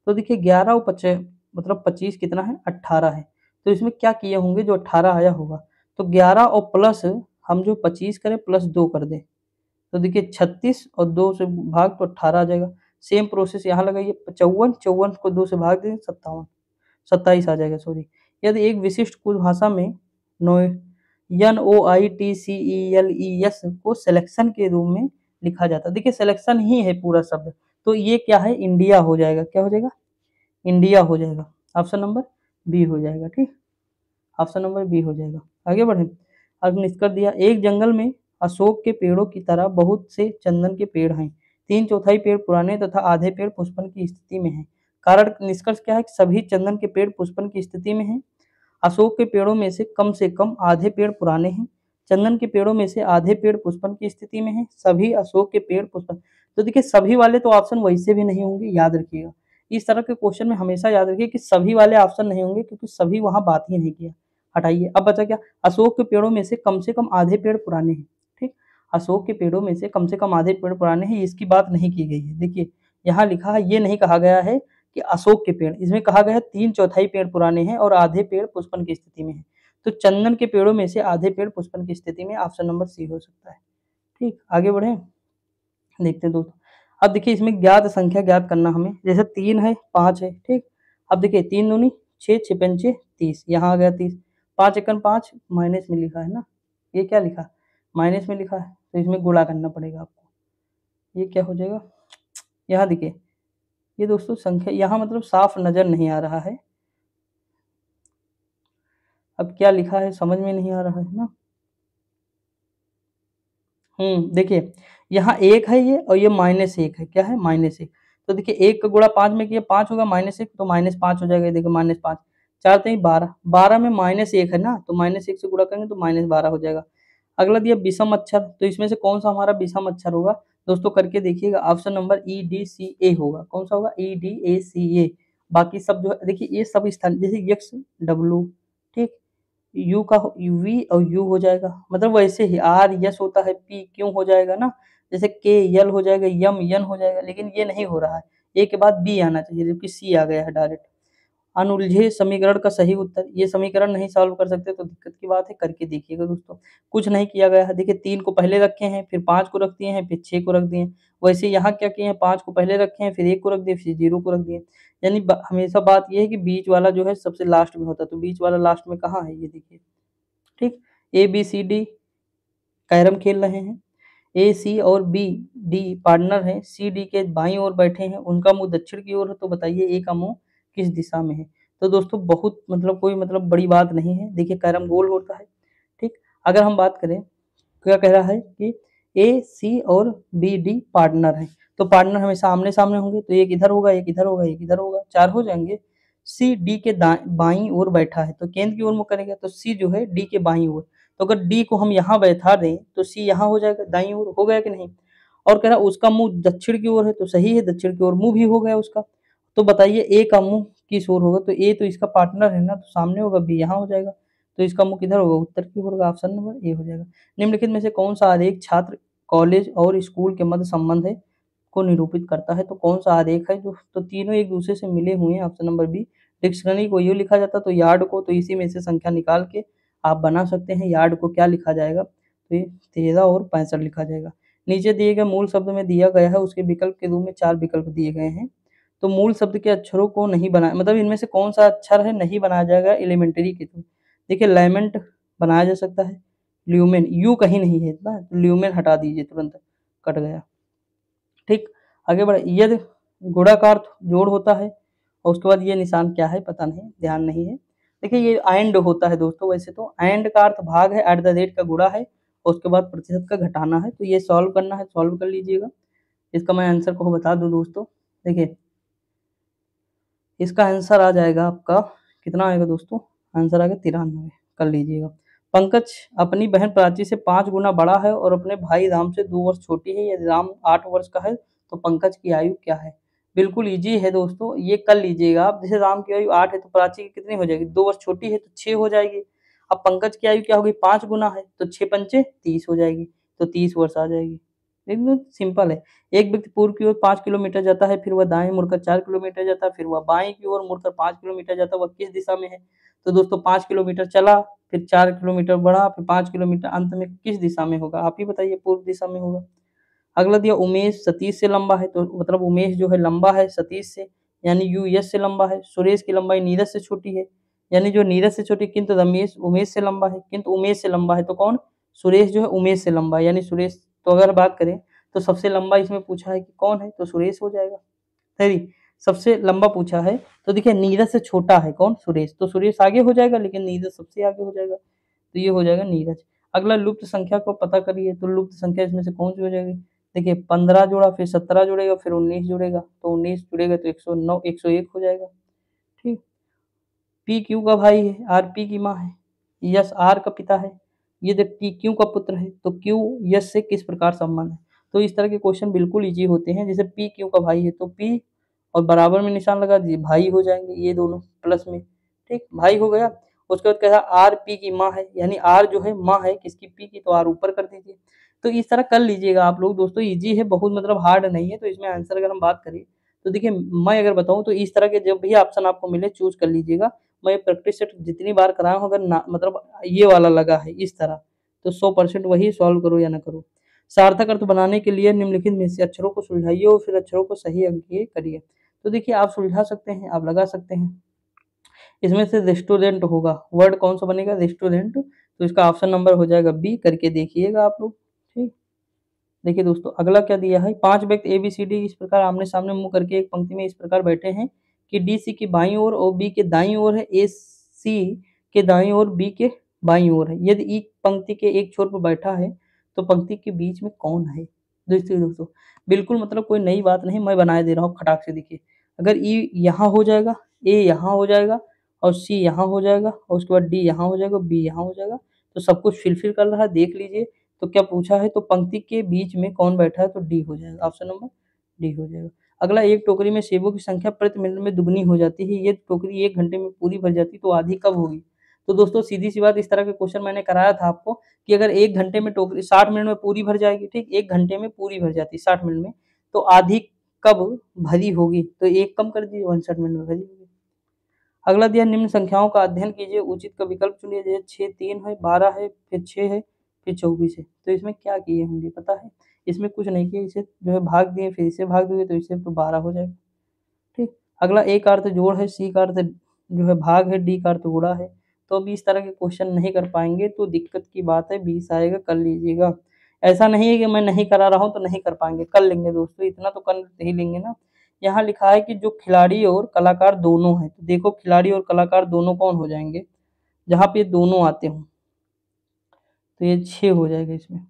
तो देखिए 11 और 25 मतलब 25 कितना है, 18 है। तो इसमें क्या किए होंगे, जो 18 आया होगा, तो 11 और प्लस हम जो 25 करें प्लस 2 कर दें, तो देखिए 36 और 2 से भाग तो 18 आ जाएगा। सेम प्रोसेस यहाँ लगाइए, 54, 54 को 2 से भाग दें 57, 27 आ जाएगा सॉरी। यदि एक विशिष्ट कुछ भाषा में NOITCELES को सिलेक्शन के रूप में लिखा जाता है। देखिए सिलेक्शन ही है पूरा शब्द, तो ये क्या है, इंडिया हो जाएगा। क्या हो जाएगा, इंडिया हो जाएगा। ऑप्शन नंबर बी हो जाएगा। ठीक, ऑप्शन नंबर बी हो जाएगा। आगे बढ़े, अब निष्कर्ष दिया, एक जंगल में अशोक के पेड़ों की तरह बहुत से चंदन के पेड़ हैं। 3/4 पेड़ पुराने तथा आधे पेड़ पुष्पन की स्थिति में हैं। कारण निष्कर्ष क्या है कि सभी चंदन के पेड़ पुष्पन की स्थिति में हैं। अशोक के पेड़ों में से कम आधे पेड़ पुराने हैं। चंदन के पेड़ों में से आधे पेड़ पुष्पन की स्थिति में हैं। सभी अशोक के पेड़ पुष्पन, तो देखिए सभी वाले तो ऑप्शन वैसे भी नहीं होंगे, याद रखिएगा। इस तरह के क्वेश्चन में हमेशा याद रखिए कि सभी वाले ऑप्शन नहीं होंगे, क्योंकि सभी वहां बात ही नहीं किया। हटाइए, अब बचा क्या, अशोक के पेड़ों में से कम आधे पेड़ पुराने हैं। ठीक, अशोक के पेड़ों में से कम आधे पेड़ पुराने हैं, इसकी बात नहीं की गई है। देखिए यहाँ लिखा है, ये नहीं कहा गया है कि अशोक के पेड़, इसमें कहा गया है 3/4 पेड़ पुराने हैं और आधे पेड़ पुष्पन की स्थिति में है। तो चंदन के पेड़ों में से आधे पेड़ पुष्पन की स्थिति में, ऑप्शन नंबर सी हो सकता है। ठीक, आगे बढ़े, देखते हैं दोस्तों। अब देखिए इसमें ज्ञात संख्या ज्ञात करना हमें, जैसे 3 है 5 है। ठीक, अब देखिए 3 दूनी 6, 6 पंचे 30, यहाँ आ गया 30, 5 एकन 5 माइनस में लिखा है ना, ये क्या लिखा, माइनस में लिखा है, तो इसमें गुणा करना पड़ेगा आपको। ये क्या हो जाएगा, यहाँ देखिए ये दोस्तों संख्या यहाँ मतलब साफ नजर नहीं आ रहा है, अब क्या लिखा है समझ में नहीं आ रहा है ना। देखिए यहाँ 1 है ये, और ये -1 है, क्या है, -1। तो देखिए 1 का गुणा 5 में किया 5 होगा, -1 तो -5 हो जाएगा। देखिए -5, 4 3 12, 12 में -1 है ना, तो -1 से गुणा करेंगे तो -12 हो जाएगा। अगला दिया विषम अक्षर, तो इसमें से कौन सा हमारा विषम अक्षर होगा दोस्तों, करके देखिएगा। ऑप्शन नंबर EDCA होगा। कौन सा होगा, EDACA। बाकी सब जो है देखिए ये सब स्थान, जैसे यक्स W, ठीक, यू का वी और यू हो जाएगा, मतलब वैसे ही आर यस होता है, पी क्यों हो जाएगा ना, जैसे के यल हो जाएगा, यम यन हो जाएगा, लेकिन ये नहीं हो रहा है, ए के बाद बी आना चाहिए, जबकि सी आ गया है डायरेक्ट। अनुलझे समीकरण का सही उत्तर, ये समीकरण नहीं सॉल्व कर सकते तो दिक्कत की बात है, करके देखिएगा दोस्तों। कुछ नहीं किया गया है, देखिए 3 को पहले रखे हैं, फिर 5 को रख दिए हैं, फिर 6 को रख दिए हैं। वैसे यहाँ क्या किए हैं, 5 को पहले रखे हैं, फिर 1 को रख दिए, फिर 0 को रख दिए। यानी हमेशा बात यह है कि बीच वाला जो है सबसे लास्ट में होता है, तो बीच वाला लास्ट में कहाँ है, ये देखिए। ठीक, ABCD कैरम खेल रहे हैं, AC और BD पार्टनर हैं, CD के बाईं ओर बैठे हैं, उनका मुंह दक्षिण की ओर है, तो बताइए A का मुंह किस दिशा में है। तो दोस्तों बहुत मतलब कोई मतलब बड़ी बात नहीं है, देखिए कैरम गोल होता है। ठीक, अगर हम बात करें क्या कह रहा है कि AC और BD पार्टनर हैं, तो पार्टनर हमेशा आमने सामने होंगे, तो एक इधर होगा, एक इधर होगा, एक इधर होगा, 4 हो जाएंगे। C D के बाईं ओर बैठा है, तो केंद्र की ओर मुँह करेगा, तो C जो है D के बाईं ओर, तो अगर D को हम यहाँ बैठा दें तो C यहाँ हो जाएगा, दाईं ओर हो गया कि नहीं। और कह रहा उसका मुंह दक्षिण की ओर है, तो सही है, दक्षिण की ओर मुंह भी हो गया उसका। तो बताइए A का मुंह किस ओर होगा, तो A तो इसका पार्टनर है ना, तो सामने होगा, B यहाँ हो जाएगा, तो इसका मुंह किधर होगा, उत्तर की ओर होगा। ऑप्शन नंबर ए हो जाएगा। निम्नलिखित में से कौन सा आरेख छात्र कॉलेज और स्कूल के मध्य संबंध है को निरूपित करता है, तो कौन सा आरेख है जो, तो तीनों एक दूसरे से मिले हुए हैं। Option number B. डिक्शनरी को यू लिखा जाता, तो यार्ड को, तो इसी में से संख्या निकाल के आप बना सकते हैं। यार्ड को क्या लिखा जाएगा, तो ये 13 और 65 लिखा जाएगा। नीचे दिए गए मूल शब्द में दिया गया है उसके विकल्प के रूप में 4 विकल्प दिए गए हैं। तो मूल शब्द के अक्षरों को नहीं बना मतलब इनमें से कौन सा अक्षर है नहीं बनाया जाएगा एलिमेंटरी के थ्रू। देखिए लेमेंट बनाया जा सकता है, ल्यूमेन यू कहीं नहीं है ना, तो ल्यूमेन हटा दीजिए, तुरंत कट गया। ठीक, आगे बढ़े। यदि गुणाकार जोड़ होता है और उसके बाद ये निशान क्या है पता नहीं, ध्यान नहीं है। देखिए ये एंड होता है दोस्तों, वैसे तो एंड का अर्थ भाग है, एट द रेट का गुणा है और उसके बाद प्रतिशत का घटाना है। तो ये सॉल्व करना है, सॉल्व कर लीजिएगा। इसका मैं आंसर को बता दूं दोस्तों, देखिए इसका आंसर आ जाएगा आपका, कितना आएगा दोस्तों, आंसर आ गया 93, कर लीजिएगा। पंकज अपनी बहन प्राची से 5 गुना बड़ा है और अपने भाई राम से 2 वर्ष छोटी है। यदि राम 8 वर्ष का है तो पंकज की आयु क्या है। बिल्कुल इजी है दोस्तों, ये कर लीजिएगा आप। जैसे राम की आयु 8 है तो प्राची की कितनी हो जाएगी, 2 वर्ष छोटी है तो 6 हो जाएगी। अब पंकज की आयु क्या होगी, 5 गुना है तो 6 पंचे 30 हो जाएगी, तो 30 वर्ष आ जाएगी। एकदम सिंपल है। एक व्यक्ति पूर्व की ओर 5 किलोमीटर जाता है, फिर वह दाएं मुड़कर 4 किलोमीटर जाता है, फिर वह बाएं की ओर मुड़कर 5 किलोमीटर जाता है, वह किस दिशा में है। तो दोस्तों 5 किलोमीटर चला, फिर 4 किलोमीटर बढ़ा, फिर 5 किलोमीटर, अंत में किस दिशा में होगा, आप ही बताइए। पूर्व दिशा में होगा। अगला दिया उमेश सतीश से लंबा है, तो मतलब उमेश जो है लंबा है सतीश से, यानी यू यश से लंबा है। सुरेश की लंबाई नीरज से छोटी है, यानी जो नीरज से छोटी, किंतु रमेश उमेश से लंबा है, किंतु उमेश से लंबा है तो कौन, सुरेश जो है उमेश से लंबा है, यानी सुरेश। तो अगर बात करें तो सबसे लंबा इसमें पूछा है कि कौन है, तो सुरेश हो जाएगा। सही, सबसे लंबा पूछा है तो देखिए नीरज से छोटा है कौन, सुरेश, तो सुरेश आगे हो जाएगा, लेकिन नीरज सबसे आगे हो जाएगा, तो ये हो जाएगा नीरज। अगला लुप्त संख्या को पता करिए, तो लुप्त संख्या इसमें से कौन सी हो जाएगी। देखिए 15 जोड़ा, फिर 17 जुड़ेगा, फिर 19 जुड़ेगा, तो 19 जुड़ेगा तो 109 101 हो जाएगा। ठीक, पी क्यू का भाई है, आर पी की माँ है, यस आर का पिता है, ये जब पी क्यू का पुत्र है तो क्यू यस से किस प्रकार संबंध है। तो इस तरह के क्वेश्चन बिल्कुल इजी होते हैं। जैसे पी क्यू का भाई है तो पी और बराबर में निशान लगा दीजिए, भाई हो जाएंगे ये दोनों प्लस में। ठीक, भाई हो गया। उसके बाद कहा आर पी की माँ है, यानी आर जो है माँ है किसकी, पी की, तो आर ऊपर कर दीजिए। तो इस तरह कर लीजिएगा आप लोग दोस्तों, इजी है बहुत, मतलब हार्ड नहीं है। तो इसमें आंसर अगर हम बात करें तो देखिए मैं अगर बताऊं तो इस तरह के जब भी ऑप्शन आपको मिले चूज कर लीजिएगा। मैं प्रैक्टिस सेट जितनी बार कराया हूँ, अगर ना मतलब ये वाला लगा है इस तरह, तो 100% वही सॉल्व करो या ना करो। सार्थक अर्थ बनाने के लिए निम्नलिखित में से अक्षरों को सुलझाइए और फिर अक्षरों को सही अंकीय करिए। तो देखिए आप सुलझा सकते हैं, आप लगा सकते हैं। इसमें से रेस्टोरेंट होगा, वर्ड कौन सा बनेगा, रेस्टोरेंट, तो इसका ऑप्शन नंबर हो जाएगा बी, करके देखिएगा आप लोग। ठीक, देखिए दोस्तों अगला क्या दिया है, 5 व्यक्ति ए बी सी डी इस प्रकार आमने सामने मुंह करके एक पंक्ति में इस प्रकार बैठे हैं कि डी सी की बाईं ओर और बी के दाईं ओर है, ए सी के दाईं ओर बी के बाईं ओर है। यदि ई पंक्ति के एक छोर पर बैठा है तो पंक्ति के बीच में कौन है। देखिए दोस्तों बिल्कुल मतलब कोई नई बात नहीं, मैं बनाए दे रहा हूँ खटाक से। देखिए अगर ई यहाँ हो जाएगा, ए यहाँ हो जाएगा और सी यहाँ हो जाएगा और उसके बाद डी यहाँ हो जाएगा, बी यहाँ हो जाएगा, तो सब कुछ फिलफिल कर रहा है, देख लीजिए। तो क्या पूछा है, तो पंक्ति के बीच में कौन बैठा है, तो डी हो जाएगा, ऑप्शन नंबर डी हो जाएगा। अगला, एक टोकरी में सेबों की संख्या प्रति मिनट में दुगनी हो जाती है, ये टोकरी 1 घंटे में पूरी भर जाती तो आधी कब होगी। तो दोस्तों सीधी सी बात, इस तरह के क्वेश्चन मैंने कराया था आपको कि अगर 1 घंटे में टोकरी 60 मिनट में पूरी भर जाएगी, ठीक, 1 घंटे में पूरी भर जाती 60 मिनट में, तो आधी कब भरी होगी, तो 1 कम कर दीजिए, 59 मिनट में भरी होगी। अगला दिया, निम्न संख्याओं का अध्ययन कीजिए, उचित का विकल्प चुनिए। जैसे 6 3 है, 12 है, फिर 6 है, फिर 24 है। तो इसमें क्या किए होंगे पता है, इसमें कुछ नहीं किया, इसे जो है भाग दिए, फिर इसे भाग दोगे तो इसे तो 12 हो जाएगा। ठीक, अगला, ए का अर्थ जोड़ है, सी का अर्थ जो है भाग है, डी का अर्थ गुणा है। तो अभी इस तरह के क्वेश्चन नहीं कर पाएंगे तो दिक्कत की बात है, 20 आएगा, कर लीजिएगा। ऐसा नहीं है कि मैं नहीं करा रहा हूँ तो नहीं कर पाएंगे, कर लेंगे दोस्तों, इतना तो कर ही लेंगे ना। यहाँ लिखा है कि जो खिलाड़ी और कलाकार दोनों हैं, तो देखो खिलाड़ी और कलाकार दोनों कौन हो जाएंगे, जहाँ पे दोनों आते हों, तो ये 6 हो जाएगा। इसमें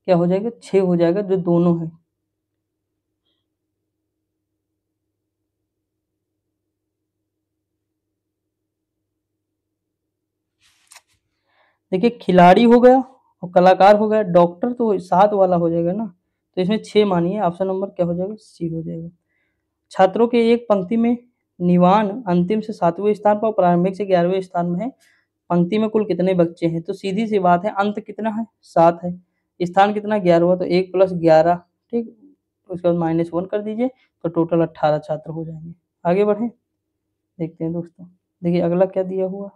क्या हो जाएगा, 6 हो जाएगा, जो दोनों है। देखिए खिलाड़ी हो गया और कलाकार हो गया, डॉक्टर तो 7 वाला हो जाएगा ना, तो इसमें 6 मानिए, ऑप्शन नंबर क्या हो जाएगा, सी हो जाएगा। छात्रों के एक पंक्ति में निवान अंतिम से 7वें स्थान पर, प्रारंभिक से 11वें स्थान में है। पंक्ति में कुल कितने बच्चे हैं, तो सीधी सी बात है, अंत कितना है, 7 है, स्थान कितना 11वां, तो 1 + 11, ठीक, उसके बाद -1 कर दीजिए, तो टोटल 18 छात्र हो जाएंगे। आगे बढ़े, देखते हैं दोस्तों। देखिए अगला क्या दिया हुआ,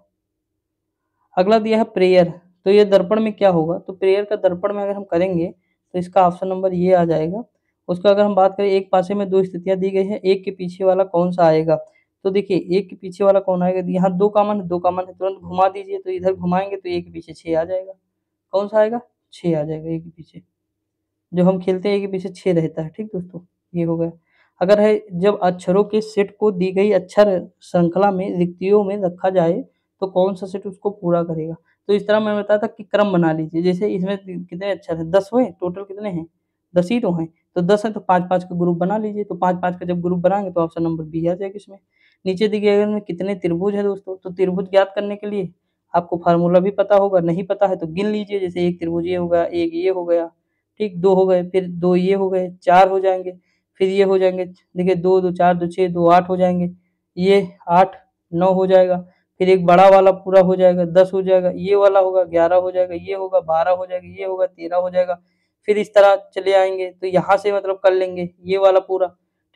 अगला दिया है प्रेयर। तो ये दर्पण में क्या होगा, तो प्रेयर का दर्पण में अगर हम करेंगे तो इसका ऑप्शन नंबर ये आ जाएगा। उसका अगर हम बात करें, एक पासे में 2 स्थितियाँ दी गई हैं, एक के पीछे वाला कौन-सा आएगा? तो देखिए एक के पीछे वाला कौन आएगा, यहाँ 2 कॉमन है, 2 कॉमन है, तुरंत घुमा दीजिए तो इधर घुमाएँगे तो 1 के पीछे 6 आ जाएगा। कौन-सा आएगा? 6 आ जाएगा 1 के पीछे। जो हम खेलते हैं 1 के पीछे 6 रहता है, ठीक दोस्तों? ये हो गया। अगर है जब अक्षरों के सेट को दी गई अक्षर श्रृंखला में रिक्तियों में रखा जाए, तो कौन-सा सेट उसको पूरा करेगा? तो इस तरह मैं बताया था कि क्रम बना लीजिए, जैसे इसमें कितने अक्षर हैं? 10 हुए, टोटल कितने हैं? 10 ही तो हैं। तो 10 हैं तो 5-5 का ग्रुप बना लीजिए, तो 5-5 का जब ग्रुप बनाएँगे तो ऑप्शन नंबर बी आ जाएगा इसमें। नीचे दिए गए में कितने त्रिभुज हैं दोस्तों? तो त्रिभुज ज्ञात करने के लिए आपको फ़ॉर्मूला भी पता होगा, नहीं पता है तो गिन लीजिए, जैसे 1 त्रिभुज ये हो गया, 1 ये हो गया, ठीक, 2 हो गए, फिर 2 ये हो गए, 4 हो जाएँगे, फिर ये हो जाएँगे, देखिए 2, 2 4, 2 6, 2 8 हो जाएँगे, ये 8, 9 हो जाएगा, फिर एक बड़ा वाला पूरा हो जाएगा, 10 हो जाएगा, ये वाला होगा, 11 हो जाएगा, ये होगा, 12 हो जाएगा, ये होगा, 13 हो जाएगा, फिर इस तरह चले आएँगे, तो यहाँ से मतलब कर लेंगे ये वाला पूरा,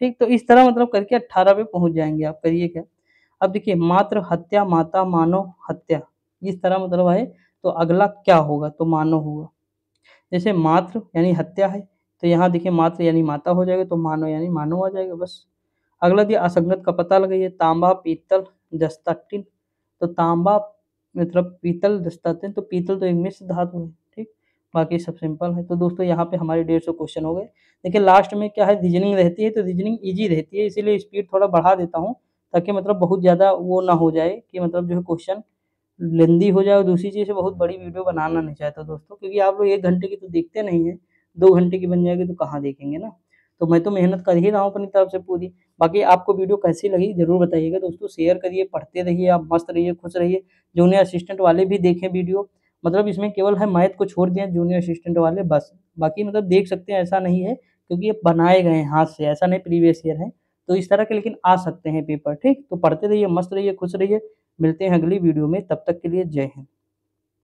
ठीक? तो इस तरह मतलब करके 18 पे पहुँच जाएँगे आप, करिए क्या? अब देखिए मातृ हत्या, माता मानव हत्या, इस तरह मतलब आए, तो अगला क्या होगा? तो मानव होगा। जैसे मातृ यानी हत्या है, तो यहाँ देखिए मातृ यानी माता हो जाएगा, तो मानव यानी मानव आ जाएगा बस। अगला दिया असंगत का पता लगाइए, तांबा, पीतल, जस्ता, टिन। तो तांबा मतलब पीतल, जस्ता, टिन, तो पीतल तो एक मिश्र धातु है, ठीक? बाकी सब सिंपल है। तो दोस्तों यहाँ पे हमारे 150 क्वेश्चन हो गए। देखिए लास्ट में क्या है, रीजनिंग रहती है, तो रीजनिंग ईज़ी रहती है, इसीलिए स्पीड थोड़ा बढ़ा देता हूँ, ताकि मतलब बहुत ज़्यादा वो ना हो जाए कि मतलब जो है क्वेश्चन लेंदी हो जाए, और दूसरी चीज़ है बहुत बड़ी वीडियो बनाना नहीं चाहता दोस्तों, क्योंकि आप लोग 1 घंटे की तो देखते नहीं हैं, 2 घंटे की बन जाएगी तो कहाँ देखेंगे ना। तो मैं तो मेहनत कर ही रहा हूँ अपनी तरफ से पूरी। बाकी आपको वीडियो कैसी लगी ज़रूर बताइएगा दोस्तों, शेयर करिए, पढ़ते रहिए, आप मस्त रहिए, खुश रहिए। जूनियर असिस्टेंट वाले भी देखें वीडियो, मतलब इसमें केवल है मैथ को छोड़ दिया जूनियर असिस्टेंट वाले बस। बाकी मतलब देख सकते हैं, ऐसा नहीं है, क्योंकि ये बनाए गए हैं हाथ से, ऐसा नहीं प्रीवियस ईयर है। तो इस तरह के लेकिन आ सकते हैं पेपर, ठीक? तो पढ़ते रहिए, मस्त रहिए, खुश रहिए। मिलते हैं अगली वीडियो में, तब तक के लिए जय हिंद।